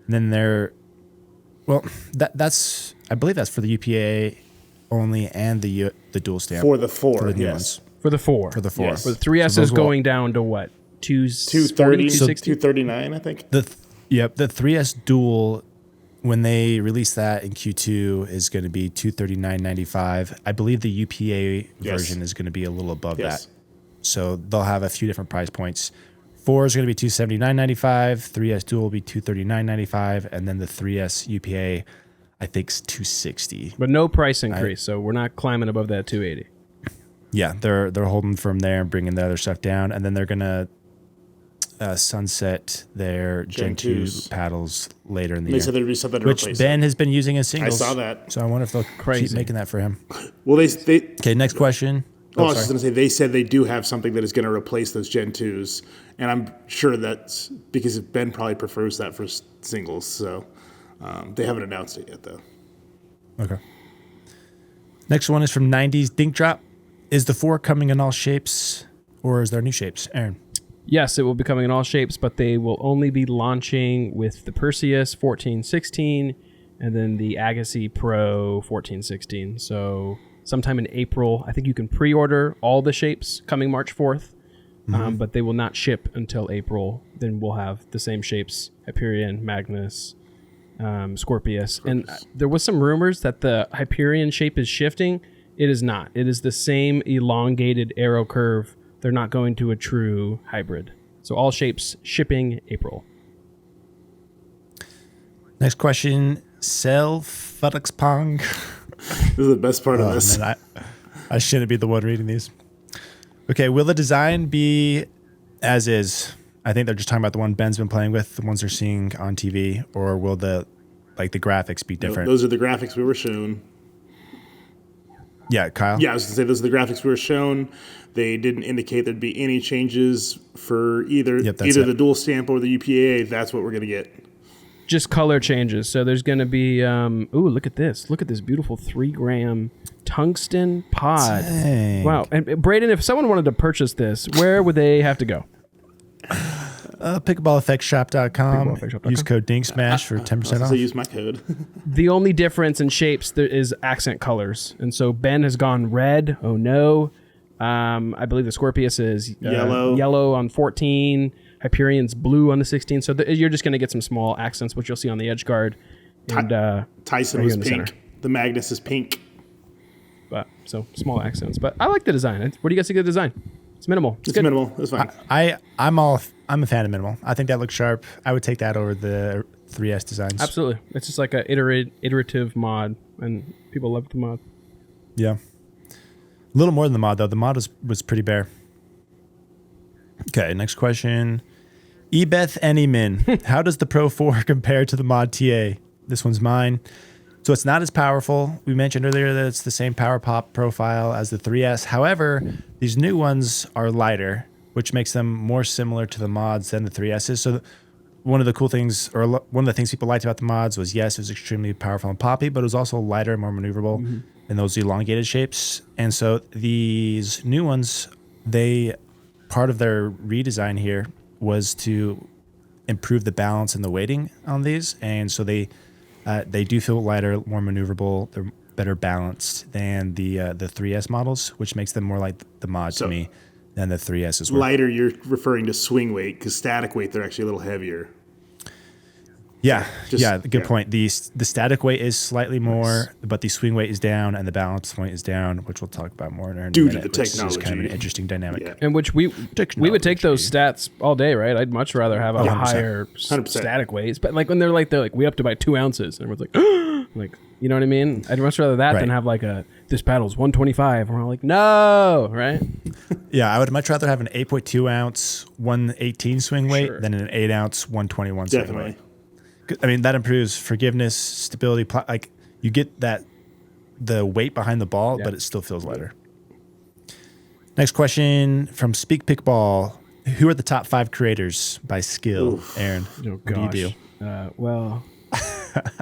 and then that's I believe that's for the UPA only and the dual stamp for the 4. For the new yes. ones. For the 4. For the 4. Yes. For the 3S is going down to what? 230, 239, I think. The 3S dual, when they release that in Q2, is going to be $239.95. I believe the UPA version is going to be a little above that. So they'll have a few different price points. 4 is going to be $279.95. 3S dual will be $239.95, and then the 3S UPA, I think, is $260. But no price increase, so we're not climbing above that $280. Yeah, they're holding firm there and bringing the other stuff down, and then they're going to sunset their Gen 2 paddles later in the year. They said there'd be something to which replace Ben has been using in singles. I saw that. So I wonder if they'll keep making that for him. Well, Okay, next question. I was just going to say, they said they do have something that is going to replace those Gen 2s, and I'm sure that's because Ben probably prefers that for singles, so they haven't announced it yet, though. Okay. Next one is from 90s Dink Drop. Is the 4 coming in all shapes, or is there new shapes? Aaron? Yes, it will be coming in all shapes, but they will only be launching with the Perseus 1416 and then the Agassi Pro 1416. So sometime in April, I think you can pre-order all the shapes coming March 4th, but they will not ship until April. Then we'll have the same shapes, Hyperion, Magnus, Scorpius. And there was some rumors that the Hyperion shape is shifting. It is not. It is the same elongated arrow curve. They're not going to a true hybrid. So all shapes shipping April. Next question. Sell Fuddux Pong. This is the best part of this. Man, I shouldn't be the one reading these. Okay, will the design be as is? I think they're just talking about the one Ben's been playing with, the ones they're seeing on TV, or will the graphics be different? Those are the graphics we were shown. Yeah, Kyle? Yeah, I was going to say those are the graphics we were shown. They didn't indicate there'd be any changes for either the dual stamp or the UPA. That's what we're going to get. Just color changes. So there's going to be, look at this. Look at this beautiful 3-gram tungsten pod. Dang. Wow. And Braydon, if someone wanted to purchase this, where would they have to go? Pickleballeffectshop.com. Use code DINKSMASH for 10% off. So use my code. The only difference in shapes there is accent colors. And so Ben has gone red. Oh, no. I believe the Scorpius is yellow on 14. Hyperion's blue on the 16. So you're just going to get some small accents, which you'll see on the edge guard. And Tyson right was in the pink. center. The Magnus is pink. But so small accents. But I like the design. What do you guys think of the design? It's minimal. It's good. Minimal. It's fine. I'm a fan of minimal. I think that looks sharp. I would take that over the 3S designs. Absolutely. It's just like an iterative mod, and people love the mod. Yeah. A little more than the mod, though. The mod was pretty bare. Okay, next question. Ebeth Anymin. How does the Pro 4 compare to the Mod TA? This one's mine. So it's not as powerful. We mentioned earlier that it's the same power pop profile as the 3S. However, these new ones are lighter, which makes them more similar to the mods than the 3Ss. So one of the cool things, or one of the things people liked about the mods was, yes, it was extremely powerful and poppy, but it was also lighter and more maneuverable than those elongated shapes. And so these new ones, part of their redesign here was to improve the balance and the weighting on these. And so they do feel lighter, more maneuverable. They're better balanced than the 3S models, which makes them more like the mod to me than the 3Ss were. Lighter, you're referring to swing weight, because static weight, they're actually a little heavier. Yeah, good point. The static weight is slightly more, but the swing weight is down and the balance point is down, which we'll talk about more in a minute. Due to the technology. Which is kind of an interesting dynamic. Yeah. And which we would take those stats all day, right? I'd much rather have a 100%. higher 100%. static weights. But like when they're like we up to by 2 ounces, and everyone's like, you know what I mean? I'd much rather that than have like this paddle's 125, and we're all like, no, right? Yeah, I would much rather have an 8.2 ounce 118 swing weight than an 8 ounce 121 swing weight. I mean, that improves forgiveness, stability. Like you get the weight behind the ball, but it still feels lighter. Next question from Speak Pickleball. Who are the top 5 creators by skill? Oof. Aaron, what do you do? Well,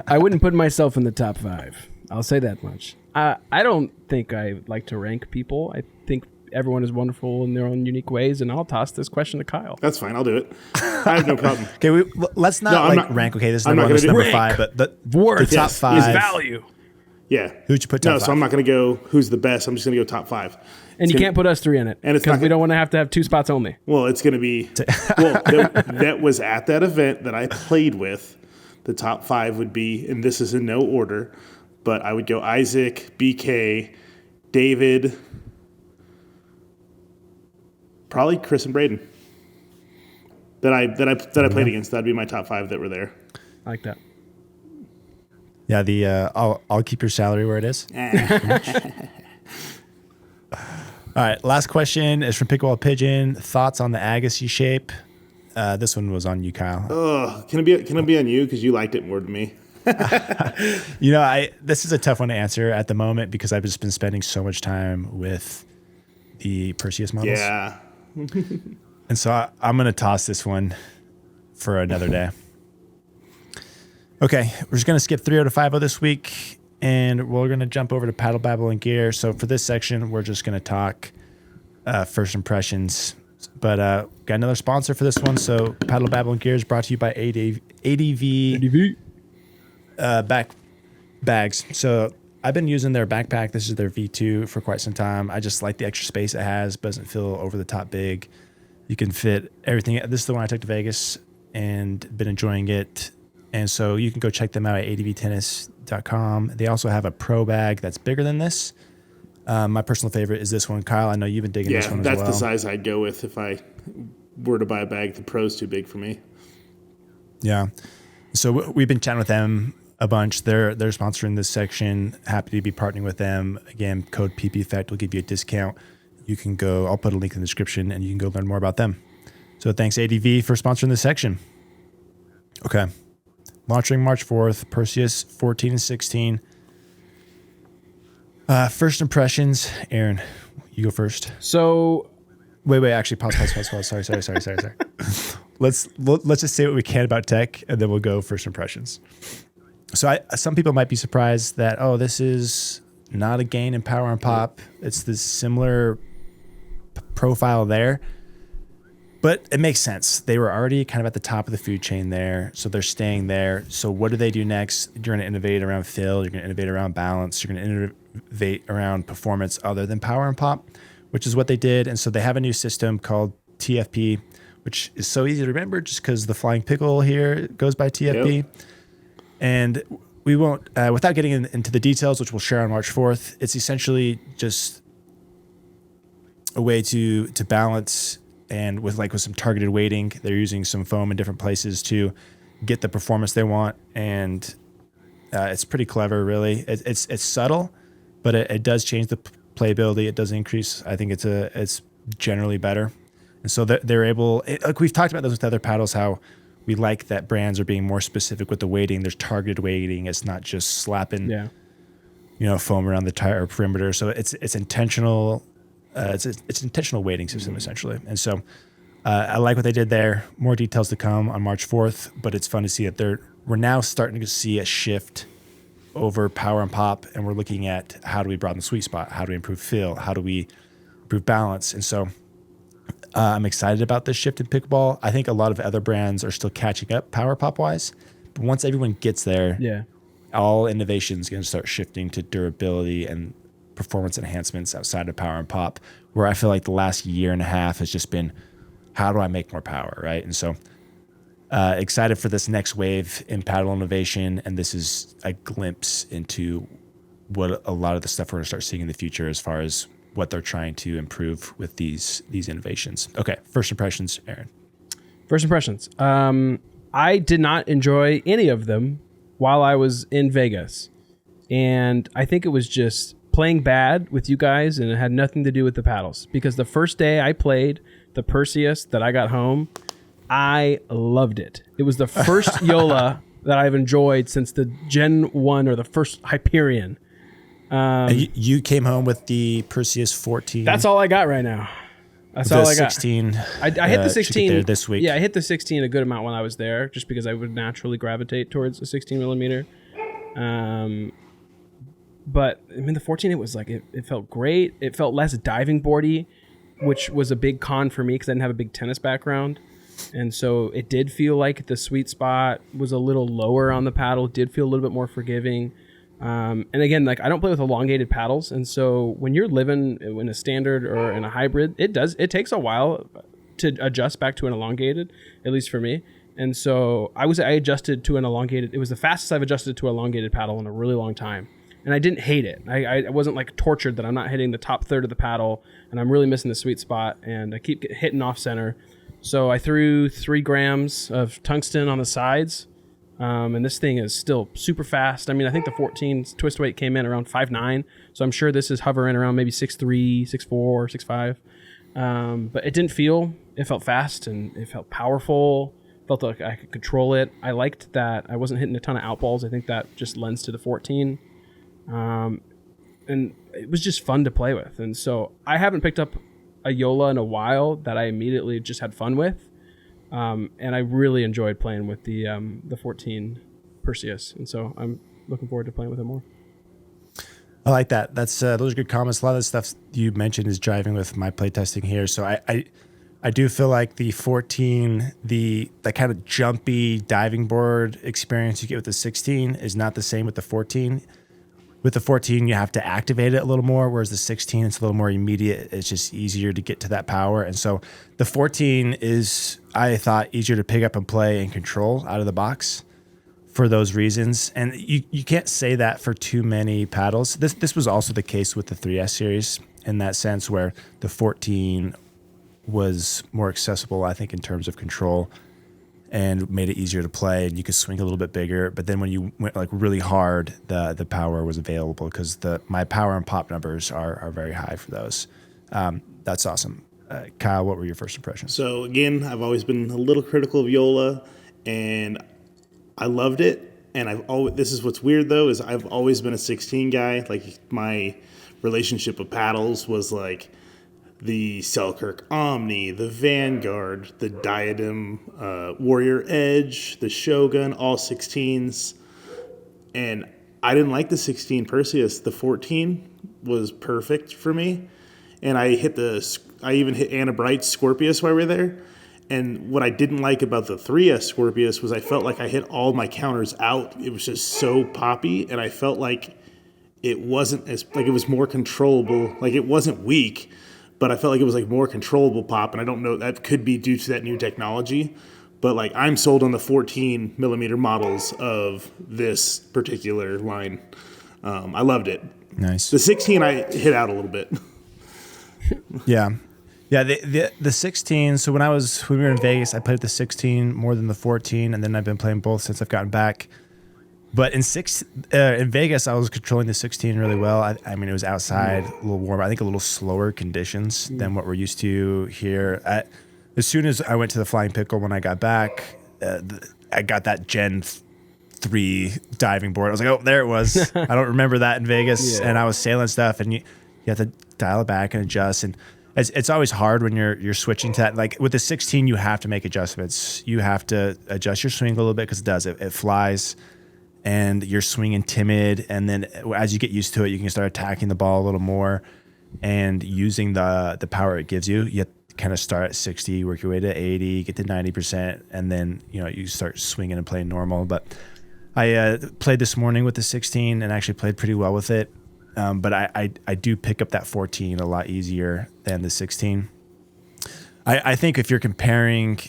I wouldn't put myself in the top 5. I'll say that much. I don't think I like to rank people. I think everyone is wonderful in their own unique ways, and I'll toss this question to Kyle. That's fine. I'll do it. I have no problem. Okay, let's not rank. Okay, this is number 1, this is number 5, but the top 5 is value. Yeah. Who'd you put top 5? So I'm not going to go who's the best. I'm just going to go top 5. And you can't put us 3 in it because we don't want to have 2 spots only. Well, it's going to be that was at that event that I played with. The top 5 would be, and this is in no order, but I would go Isaac, BK, David, probably Chris and Braydon. That I played against. That'd be my top 5 that were there. I like that. Yeah, I'll keep your salary where it is. All right, last question is from Pickleball Pigeon. Thoughts on the Agassi shape? This one was on you, Kyle. Oh, can it be on you because you liked it more than me? This is a tough one to answer at the moment because I've just been spending so much time with the Perseus models. Yeah. And so I'm going to toss this one for another day. Okay, we're just going to skip 3 out of 5 this week, and we're going to jump over to Paddle, Babble, and Gear. So for this section, we're just going to talk first impressions But got another sponsor for this one. So Paddle Babble and Gears brought to you by ADV back bags. So I've been using their backpack. This is their V2 for quite some time. I just like the extra space it has. Doesn't feel over the top big. You can fit everything. This is the one I took to Vegas and been enjoying it. And so you can go check them out at advtennis.com. They also have a pro bag that's bigger than this. My personal favorite is this one. Kyle, I know you've been digging this one as well. Yeah, that's the size I'd go with if I were to buy a bag. The Pro's too big for me. Yeah. So we've been chatting with them a bunch. They're sponsoring this section. Happy to be partnering with them. Again, code PPEffect will give you a discount. You can go, I'll put a link in the description and you can go learn more about them. So thanks ADV for sponsoring this section. Okay. Launching March 4th, Perseus 14 and 16. First impressions, Aaron, you go first. So, wait, actually, pause. Sorry. Let's just say what we can about tech, and then we'll go first impressions. So, some people might be surprised that this is not a gain in power and pop. It's this similar profile there, but it makes sense. They were already kind of at the top of the food chain there, so they're staying there. So, what do they do next? You're going to innovate around fill. You're going to innovate around balance. You're going to innovate around performance other than power and pop, which is what they did. And so they have a new system called TFP, which is so easy to remember just because the flying pickle here goes by TFP. Yep. And we won't, without getting into the details, which we'll share on March 4th, it's essentially just a way to balance, and with some targeted weighting. They're using some foam in different places to get the performance they want. And it's pretty clever, really. It's subtle, but it does change the playability. It does increase. I think it's generally better. And so they're able, like we've talked about this with other paddles, how we like that brands are being more specific with the weighting. There's targeted weighting. It's not just slapping, foam around the tire or perimeter. So it's intentional. It's intentional weighting system essentially. And so I like what they did there. More details to come on March 4th, but it's fun to see that we're now starting to see a shift over power and pop, and we're looking at how do we broaden the sweet spot? How do we improve feel? How do we improve balance? And so I'm excited about this shift in pickleball. I think a lot of other brands are still catching up power pop wise, but once everyone gets there, all innovation is going to start shifting to durability and performance enhancements outside of power and pop, where I feel like the last year and a half has just been, how do I make more power, right? And so excited for this next wave in paddle innovation, and this is a glimpse into what a lot of the stuff we're going to start seeing in the future as far as what they're trying to improve with these innovations. Okay, first impressions, Aaron. First impressions. I did not enjoy any of them while I was in Vegas, and I think it was just playing bad with you guys, and it had nothing to do with the paddles, because the first day I played the Perseus that I got home, I loved it. It was the first JOOLA that I've enjoyed since the Gen 1 or the first Hyperion. You came home with the Perseus 14. That's all I got right now. That's all I got. 16. I hit the 16 there this week. Yeah, I hit the 16 a good amount when I was there, just because I would naturally gravitate towards a 16 millimeter. But I mean, the 14, it was like it felt great. It felt less diving boardy, which was a big con for me because I didn't have a big tennis background. And so it did feel like the sweet spot was a little lower on the paddle. It did feel a little bit more forgiving. And again, like I don't play with elongated paddles. And so when you're living in a standard or in a hybrid, it takes a while to adjust back to an elongated, at least for me. And so I adjusted to an elongated. It was the fastest I've adjusted to an elongated paddle in a really long time. And I didn't hate it. I wasn't like tortured that I'm not hitting the top third of the paddle and I'm really missing the sweet spot and I keep hitting off center. So I threw 3 grams of tungsten on the sides, and this thing is still super fast. I mean, I think the 14 twist weight came in around 5'9", so I'm sure this is hovering around maybe 6'3", 6'4", 6'5". But it didn't feel. It felt fast and it felt powerful. Felt like I could control it. I liked that I wasn't hitting a ton of outballs. I think that just lends to the 14. And it was just fun to play with. And so I haven't picked up a JOOLA in a while that I immediately just had fun with. And I really enjoyed playing with the 14 Perseus. And so I'm looking forward to playing with it more. I like that. That's those are good comments. A lot of the stuff you mentioned is driving with my playtesting here. So I do feel like the 14, that kind of jumpy diving board experience you get with the 16 is not the same with the 14. With the 14, you have to activate it a little more, whereas the 16, it's a little more immediate. It's just easier to get to that power. And so the 14 is, I thought, easier to pick up and play and control out of the box for those reasons. And you can't say that for too many paddles. This was also the case with the 3S series in that sense, where the 14 was more accessible, I think, in terms of control, and made it easier to play, and you could swing a little bit bigger. But then when you went like really hard, the power was available, because my power and pop numbers are very high for those. That's awesome. Kyle, what were your first impressions? So again, I've always been a little critical of JOOLA, and I loved it. And this is what's weird though, is I've always been a 16 guy. Like, my relationship with paddles was like the Selkirk Omni, the Vanguard, the Diadem, Warrior Edge, the Shogun, all 16s. And I didn't like the 16 Perseus. The 14 was perfect for me. And I even hit Anna Bright's Scorpius while we were there. And what I didn't like about the 3S Scorpius was I felt like I hit all my counters out. It was just so poppy, and I felt like it wasn't it was more controllable. Like, it wasn't weak, but I felt like it was like more controllable pop, and I don't know, that could be due to that new technology. But like, I'm sold on the 14 millimeter models of this particular line. I loved it. Nice. The 16 I hit out a little bit. Yeah. The 16. So when we were in Vegas, I played the 16 more than the 14, and then I've been playing both since I've gotten back. But in Vegas, I was controlling the 16 really well. I mean, it was outside, a little warmer. I think a little slower conditions than what we're used to here. As soon as I went to the Flying Pickle when I got back, I got that Gen 3 diving board. I was like, oh, there it was. I don't remember that in Vegas. And I was sailing stuff, and you have to dial it back and adjust. And it's always hard when you're switching to that. Like, with the 16, you have to make adjustments. You have to adjust your swing a little bit, because it flies. And you're swinging timid, and then as you get used to it, you can start attacking the ball a little more and using the power it gives you. You kind of start at 60, work your way to 80, get to 90%, and then you start swinging and playing normal. But I played this morning with the 16 and actually played pretty well with it. But I do pick up that 14 a lot easier than the 16. I think if you're comparing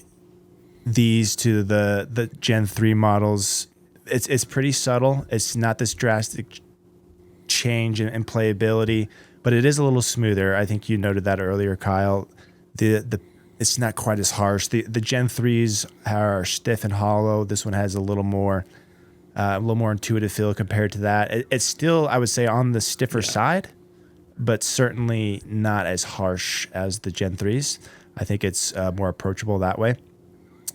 these to the Gen 3 models, it's pretty subtle. It's not this drastic change in playability, but it is a little smoother. I think you noted that earlier, Kyle. It's not quite as harsh. The Gen 3s are stiff and hollow. This one has a little more intuitive feel compared to that. It's still, I would say, on the stiffer side, but certainly not as harsh as the Gen 3s. I think it's more approachable that way.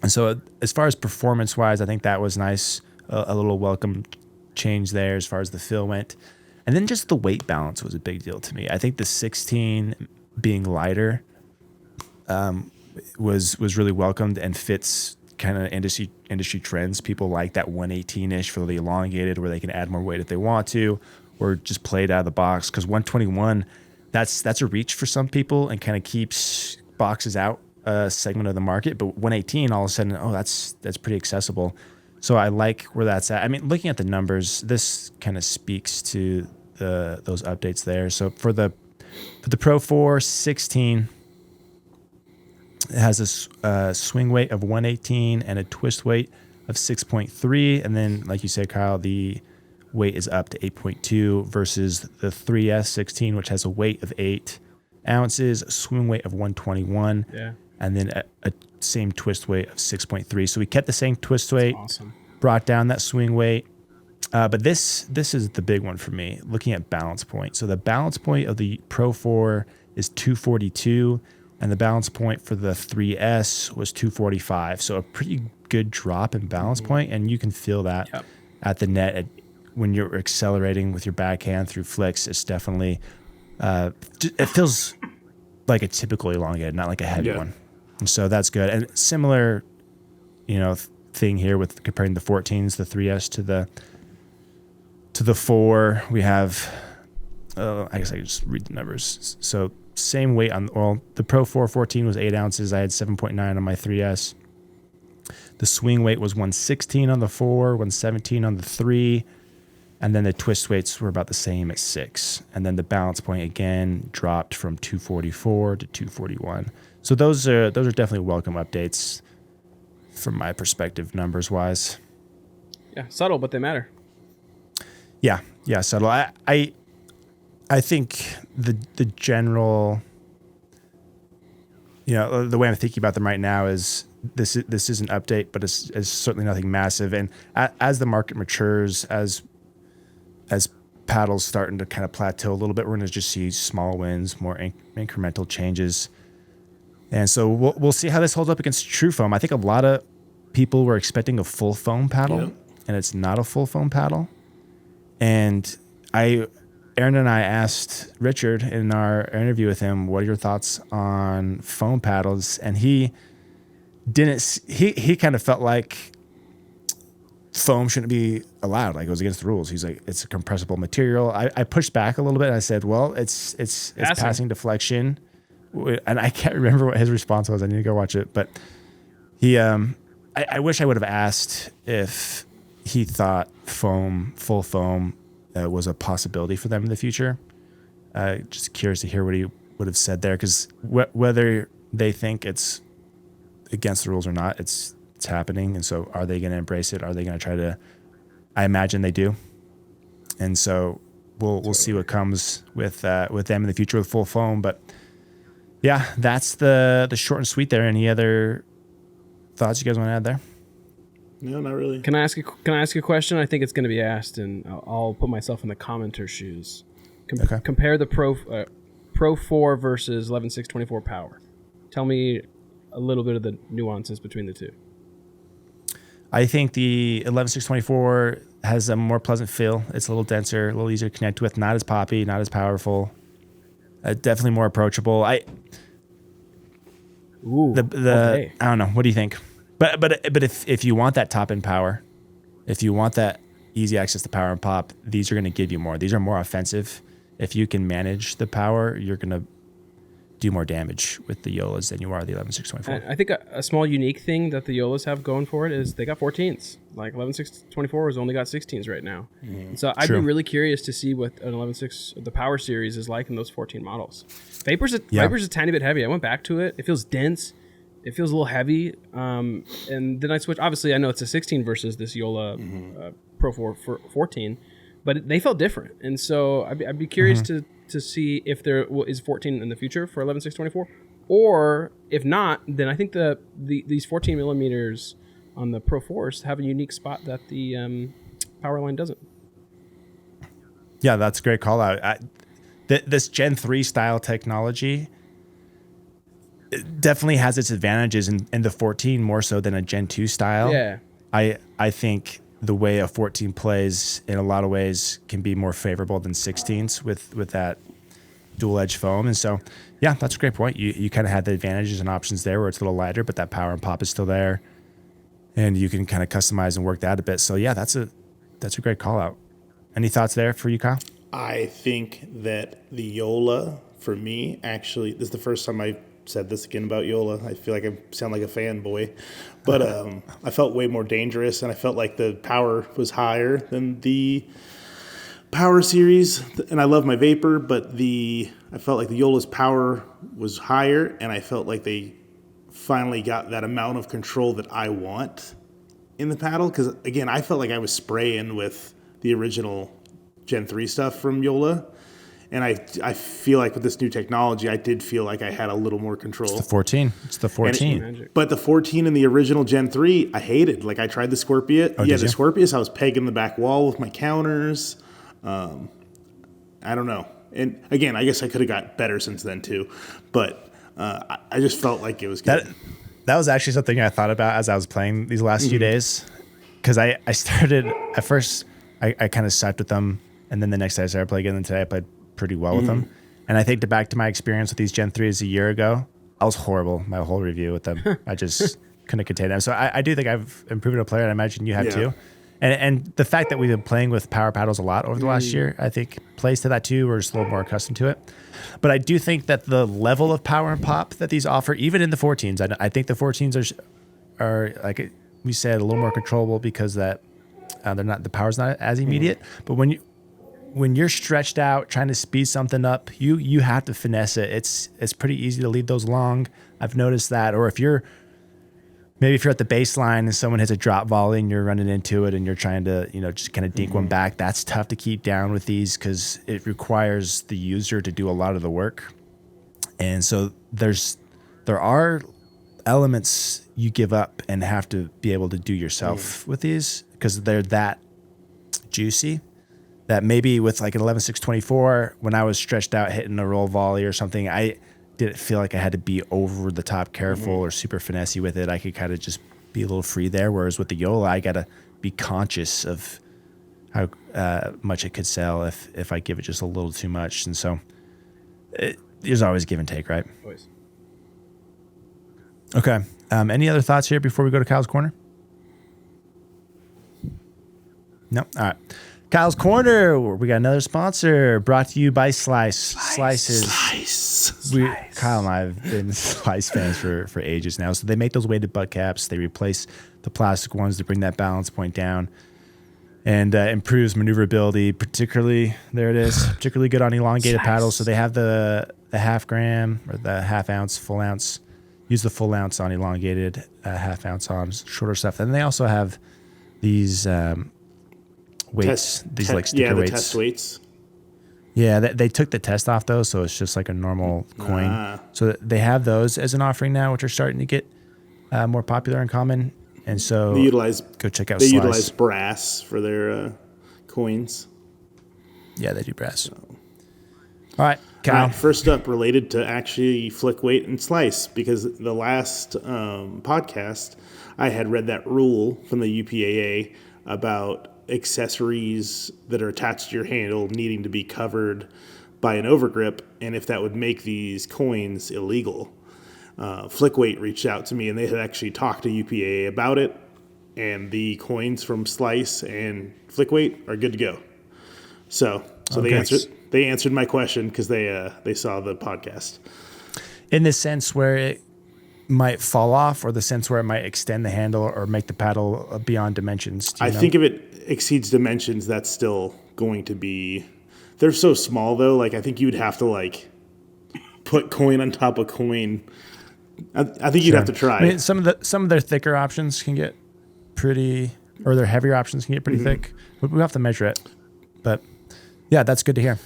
And so as far as performance-wise, I think that was nice. A little welcome change there as far as the feel went. And then just the weight balance was a big deal to me. I think the 16 being lighter was really welcomed and fits kind of industry trends. People like that 118-ish for the elongated, where they can add more weight if they want to, or just play it out of the box. Because 121, that's a reach for some people and kind of keeps boxes out a segment of the market. But 118, all of a sudden, that's pretty accessible. So I like where that's at. I mean, looking at the numbers, this kind of speaks to those updates there. So for the Pro 4 16, it has a swing weight of 118 and a twist weight of 6.3. And then, like you said, Kyle, the weight is up to 8.2 versus the 3S 16, which has a weight of 8 ounces, a swing weight of 121. Yeah. And then a same twist weight of 6.3. So we kept the same twist weight, awesome. Brought down that swing weight. But this is the big one for me, looking at balance point. So the balance point of the Pro 4 is 242, and the balance point for the 3S was 245. So a pretty good drop in balance point, and you can feel that at the net when you're accelerating with your backhand through flicks. It's definitely, it feels like a typical elongated, not like a heavy one. And so that's good. And similar, thing here with comparing the 14s, the 3S to the 4. We have, I guess I can just read the numbers. So same weight on, well, the Pro 4 14 was 8 ounces. I had 7.9 on my 3S. The swing weight was 116 on the 4, 117 on the 3. And then the twist weights were about the same at 6. And then the balance point again dropped from 244 to 241. So those are definitely welcome updates from my perspective, numbers wise. Yeah, subtle, but they matter. Yeah, subtle. I think the general, the way I'm thinking about them right now is this is an update, but it's certainly nothing massive. And as the market matures, as paddles starting to kind of plateau a little bit, we're going to just see small wins, more incremental changes. And so we'll see how this holds up against true foam. I think a lot of people were expecting a full foam paddle, and it's not a full foam paddle. And Aaron and I asked Richard in our interview with him, what are your thoughts on foam paddles? And he kind of felt like foam shouldn't be allowed. Like, it was against the rules. He's like, it's a compressible material. I pushed back a little bit. And I said, well, it's passing deflection. And I can't remember what his response was. I need to go watch it. But he, I wish I would have asked if he thought full foam was a possibility for them in the future. Just curious to hear what he would have said there, because whether they think it's against the rules or not, it's happening. And so are they going to embrace it? Are they going to try to? I imagine they do. And so we'll see what comes with them in the future with full foam. But yeah, that's the short and sweet there. Any other thoughts you guys want to add there? No, not really. Can I ask you a question? I think it's going to be asked, and I'll put myself in the commenter shoes. Okay. Compare the Pro 4 versus 11.624 power. Tell me a little bit of the nuances between the two. I think the 11.624 has a more pleasant feel. It's a little denser, a little easier to connect with. Not as poppy, not as powerful. Definitely more approachable. Okay. I don't know. What do you think? But if you want that top end power, if you want that easy access to power and pop, these are going to give you more. These are more offensive. If you can manage the power, you're going to do more damage with the YOLAs than you are the 11.624. I think a small unique thing that the YOLAs have going for it is they got 14s. Like 11.624 has only got 16s right now. So I'd be really curious to see what an 11.6 the Power Series is like in those 14 models. Viper's a tiny bit heavy. I went back to it. It feels dense. It feels a little heavy. And then I switched. Obviously, I know it's a 16 versus this YOLA Pro 4 14, but they felt different. And so I'd be curious to see if there is 14 in the future for 11.624, or if not, then I think these 14 millimeters on the Pro 4s have a unique spot that the Power line doesn't. Yeah, that's a great call out. This Gen 3 style technology definitely has its advantages in the 14 more so than a Gen 2 style. Yeah. I think the way a 14 plays in a lot of ways can be more favorable than 16s with that dual edge foam. And so, yeah, that's a great point. You kind of had the advantages and options there where it's a little lighter, but that power and pop is still there. And you can kind of customize and work that a bit. So yeah, that's a great call out. Any thoughts there for you, Kyle? I think that the YOLA, for me, actually, this is the first time I said this again about YOLA. I feel like I sound like a fanboy. But I felt way more dangerous, and I felt like the power was higher than the Power Series. And I love my Vapor, but I felt like the YOLA's power was higher, and I felt like they finally got that amount of control that I want in the paddle. Because, again, I felt like I was spraying with the original Gen 3 stuff from YOLA. And I feel like with this new technology, I did feel like I had a little more control. It's the 14. But the 14 in the original Gen 3, I hated. Like, I tried the Scorpius. The Scorpius, I was pegging the back wall with my counters. I don't know. And, again, I guess I could have got better since then, too. But I just felt like it was good. That was actually something I thought about as I was playing these last few days. Because I started, at first, I kind of sucked with them. And then the next day I started playing again. And today I played pretty well with them. And I think back to my experience with these Gen 3s a year ago, I was horrible, my whole review with them. I just couldn't contain them. So I do think I've improved as a player, and I imagine you have too. And the fact that we've been playing with power paddles a lot over the last year, I think plays to that too. We're just a little more accustomed to it. But I do think that the level of power and pop that these offer, even in the 14s, I think the 14s are like we said, a little more controllable because that the power's not as immediate. But when you're stretched out trying to speed something up, you have to finesse it. It's pretty easy to leave those long. I've noticed that. Or if you're at the baseline and someone hits a drop volley and you're running into it and you're trying to, just kind of dink one back, that's tough to keep down with these because it requires the user to do a lot of the work. And so there are elements you give up and have to be able to do yourself with these because they're that juicy that maybe with like an 11.624, when I was stretched out hitting a roll volley or something, I didn't feel like I had to be over the top careful or super finessey with it. I could kind of just be a little free there. Whereas with the JOOLA, I got to be conscious of how much it could sell if I give it just a little too much. And so there's always give and take, right? Always. Okay. Any other thoughts here before we go to Kyle's Corner? No? All right. Kyle's Corner. We got another sponsor brought to you by Slices. Kyle and I have been Slice fans for ages now. So they make those weighted butt caps. They replace the plastic ones to bring that balance point down and improves maneuverability, particularly good on elongated paddles. So they have the half gram or the half ounce, full ounce. Use the full ounce on elongated, half ounce on shorter stuff. And they also have these weights, sticker weights. The test weights. Yeah, they took the test off those, so it's just like a normal coin. So they have those as an offering now, which are starting to get more popular and common. And so go check out Slice. They utilize brass for their coins. Yeah, they do brass. All right, Kyle. All right, first up, related to actually flick weight and slice, because the last podcast I had read that rule from the UPAA about accessories that are attached to your handle needing to be covered by an overgrip, and if that would make these coins illegal. Flickweight reached out to me, and they had actually talked to UPAA about it, and the coins from Slice and Flickweight are good to go. So they answered my question because they saw the podcast. In the sense where it might fall off, or the sense where it might extend the handle or make the paddle beyond dimensions? I think if it exceeds dimensions, that's still going to be... They're so small, though. Like, I think you'd have to, put coin on top of coin. I think you'd have to try. I mean, some of their thicker options can get pretty... Or their heavier options can get pretty thick. We'll have to measure it. But, yeah, that's good to hear.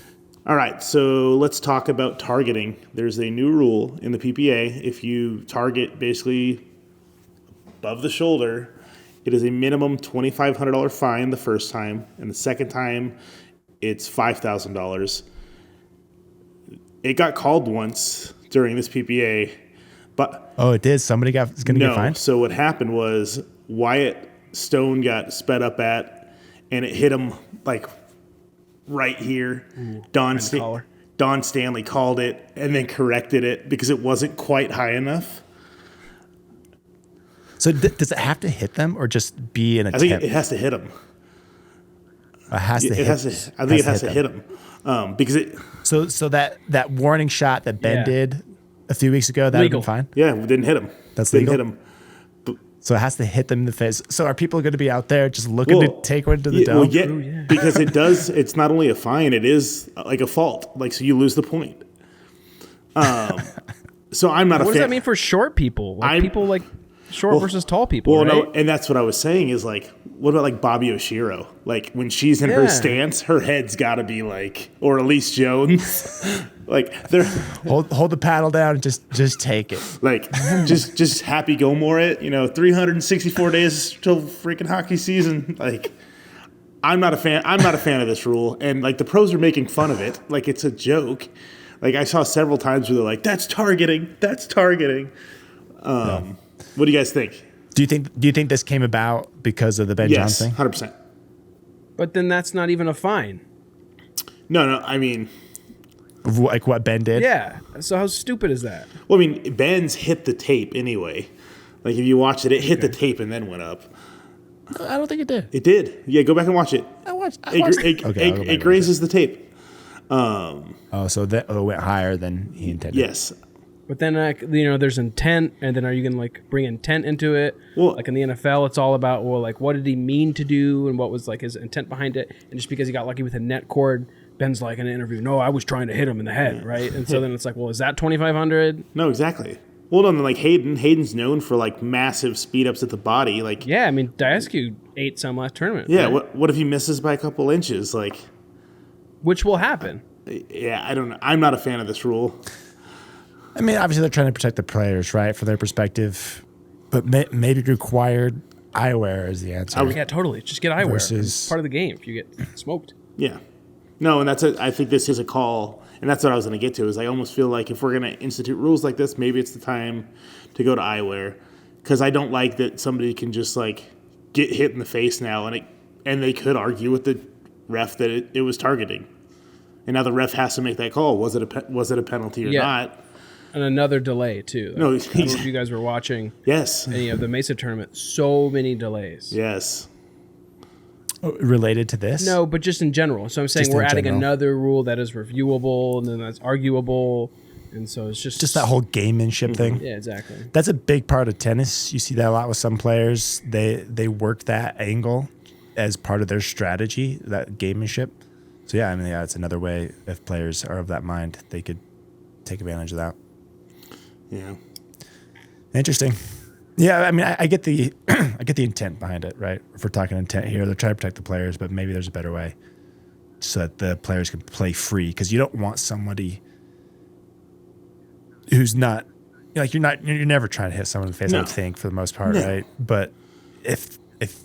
All right, so let's talk about targeting. There's a new rule in the PPA. If you target basically above the shoulder, it is a minimum $2,500 fine the first time, and the second time, it's $5,000. It got called once during this PPA, but it did. Somebody is going to get fined. So what happened was Wyatt Stone got sped up at, and it hit him right here. Don Stanley called it and then corrected it because it wasn't quite high enough. So does it have to hit them or just be an attempt? I think it has to hit them. I think it has to hit them because it. So that warning shot that Ben did a few weeks ago, that would be fine. Yeah, we didn't hit him. That's legal. Didn't hit him. So it has to hit them in the face. So are people going to be out there just looking to take one to the dome? Yeah, because it does. It's not only a fine; it is like a fault. So you lose the point. So I'm not a fan. What does that mean for short people? People short versus tall people. Well, right? no, and that's what I was saying is what about Bobby Oshiro? When she's in her stance, her head's got to be or Elise Jones. They're hold the paddle down and just take it. Just happy go more it. 364 days till freaking hockey season. I'm not a fan. I'm not a fan of this rule, and the pros are making fun of it. It's a joke. I saw several times where they're like, "That's targeting. That's targeting." What do you guys think? Do you think this came about because of the Ben Johns thing? 100%. But then that's not even a fine. No. I mean, what Ben did. Yeah. So how stupid is that? Well, I mean, Ben's hit the tape anyway. If you watch it, hit the tape and then went up. I don't think it did. It did. Yeah, go back and watch it. It grazes the tape. So that it went higher than he intended. Yes. But then, there's intent, and then are you going to bring intent into it? Well, like in the NFL, it's all about, what did he mean to do, and what was his intent behind it? And just because he got lucky with a net cord, Ben's in an interview, no, I was trying to hit him in the head, right? And so then it's is that 2,500? No, exactly. Well, no, Hayden's known for massive speed ups at the body. Yeah, I mean, Diascu ate some last tournament. Yeah, right? what if he misses by a couple inches? Which will happen. Yeah, I don't know. I'm not a fan of this rule. I mean, obviously they're trying to protect the players, right, from their perspective, but maybe required eyewear is the answer. Yeah, totally. Just get eyewear. It's part of the game if you get smoked. Yeah. No, and I think this is a call, and that's what I was going to get to, is I almost feel like if we're going to institute rules like this, maybe it's the time to go to eyewear, because I don't like that somebody can just, get hit in the face now, and they could argue with the ref that it was targeting. And now the ref has to make that call. Was it a penalty or not? And another delay, too. No, I don't know if you guys were watching yes. any of the Mesa tournament. So many delays. Yes. Related to this? No, but just in general. So I'm saying we're adding another rule that is reviewable, and then that's arguable. And so it's just that whole gamemanship thing. Yeah, exactly. That's a big part of tennis. You see that a lot with some players. They work that angle as part of their strategy, that gamemanship. So yeah, I mean, it's another way if players are of that mind, they could take advantage of that. Yeah. Interesting. Yeah, I mean, I get the I get the intent behind it, right? If we're talking intent here, they're trying to protect the players, but maybe there's a better way so that the players can play free, because you don't want somebody who's not you're never trying to hit someone in the face. No. I would think, for the most part, right? But if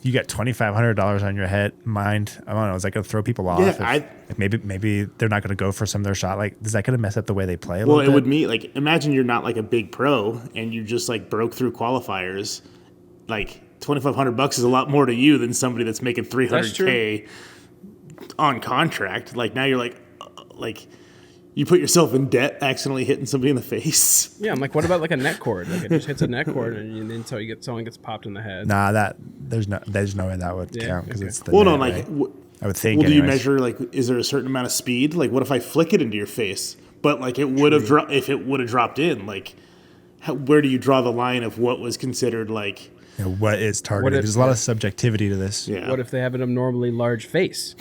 you got $2,500 on your mind, I don't know, is that going to throw people off? Yeah, maybe they're not going to go for some of their shot. Is that going to mess up the way they play a little bit? Well, it would mean, imagine you're not a big pro and you just broke through qualifiers. $2,500 is a lot more to you than somebody that's making $300K on contract. Now you're you put yourself in debt accidentally hitting somebody in the face. Yeah, I'm what about a net cord? It just hits a net cord and then someone gets popped in the head. Nah, there's no way that would count, because it's the net, right? I would think. Well, do you measure is there a certain amount of speed? What if I flick it into your face? But it would have if it would have dropped in. Where do you draw the line of what was considered what is targeted? There's a lot of subjectivity to this. Yeah. What if they have an abnormally large face?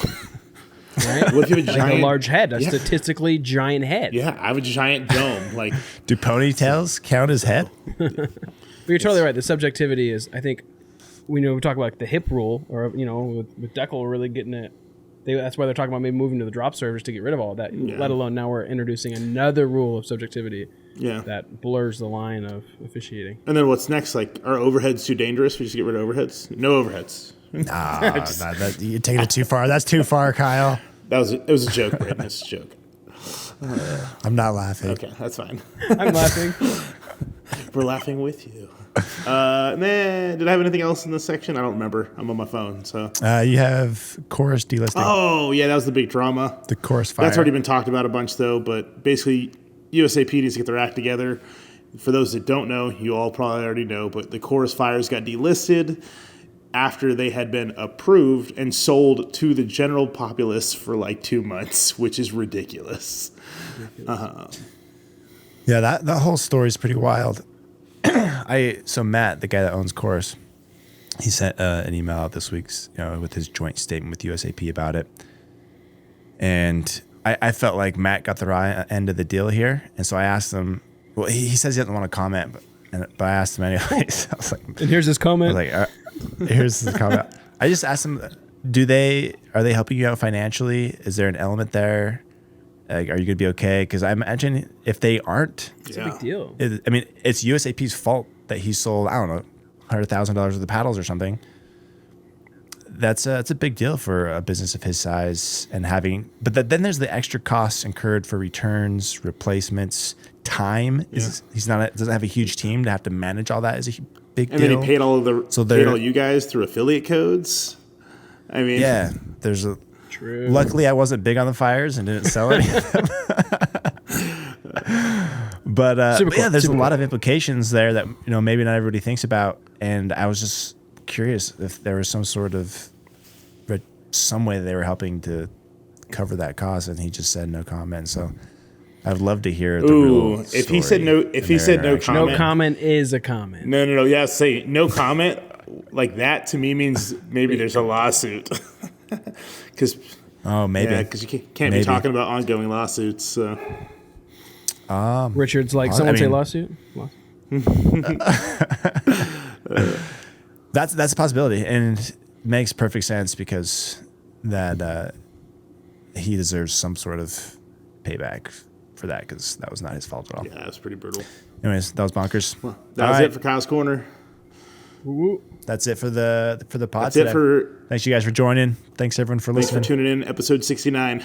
Right? What if you have a giant, a large head, statistically giant head? Yeah, I have a giant dome. Do ponytails count as head? But you're totally right. The subjectivity is, I think, we talk about the hip rule, or with Deckel really getting it. That's why they're talking about maybe moving to the drop servers to get rid of all that. Yeah. Let alone now we're introducing another rule of subjectivity. Yeah. That blurs the line of officiating. And then what's next? Are overheads too dangerous? We just get rid of overheads? No overheads. You're taking it too far. That's too far, Kyle. It was a joke, Braydon. It's a joke. I'm not laughing. Okay, that's fine. I'm laughing. We're laughing with you. Did I have anything else in this section? I don't remember. I'm on my phone. So you have chorus delisting. Oh, yeah, that was the big drama. The chorus fire. That's already been talked about a bunch, though. But basically, USAP needs to get their act together. For those that don't know, you all probably already know, but the chorus fires got delisted after they had been approved and sold to the general populace for 2 months, which is ridiculous. Yeah, that whole story is pretty wild. So Matt, the guy that owns Chorus, he sent an email out this week, with his joint statement with USAP about it, and I felt like Matt got the right end of the deal here, and so I asked him. Well, he says he doesn't want to comment, but I asked him anyways. I was like, and here's his comment. Here's his comment. I just asked him, are they helping you out financially? Is there an element there? Are you going to be okay? Because I imagine if they aren't, it's a big deal. It's USAP's fault that he sold, I don't know, $100,000 of the paddles or something. It's a big deal for a business of his size and having. But then there's the extra costs incurred for returns, replacements, time. Yeah. Doesn't have a huge team to have to manage all that. Is a big deal. And then he paid paid all you guys through affiliate codes. Yeah, there's a. True. Luckily, I wasn't big on the fires and didn't sell any of them. But yeah, there's a lot of implications there that maybe not everybody thinks about. And I was just curious if there was some sort of some way they were helping to cover that cost, and he just said no comment. So I'd love to hear the real story. If he said no comment, no comment is a comment. No. Yeah, say no comment like that to me means maybe there's a lawsuit. Because maybe because you can't be talking about ongoing lawsuits. So. Richard's like, someone say lawsuit. That's a possibility, and it makes perfect sense because that he deserves some sort of payback for that, because that was not his fault at all. Yeah, that was pretty brutal. Anyways, that was bonkers. Well, that was it for Kyle's Corner. That's it for the pod. That's today. it for. Thanks you guys for joining. Thanks everyone for listening. Thanks for tuning in. Episode 69.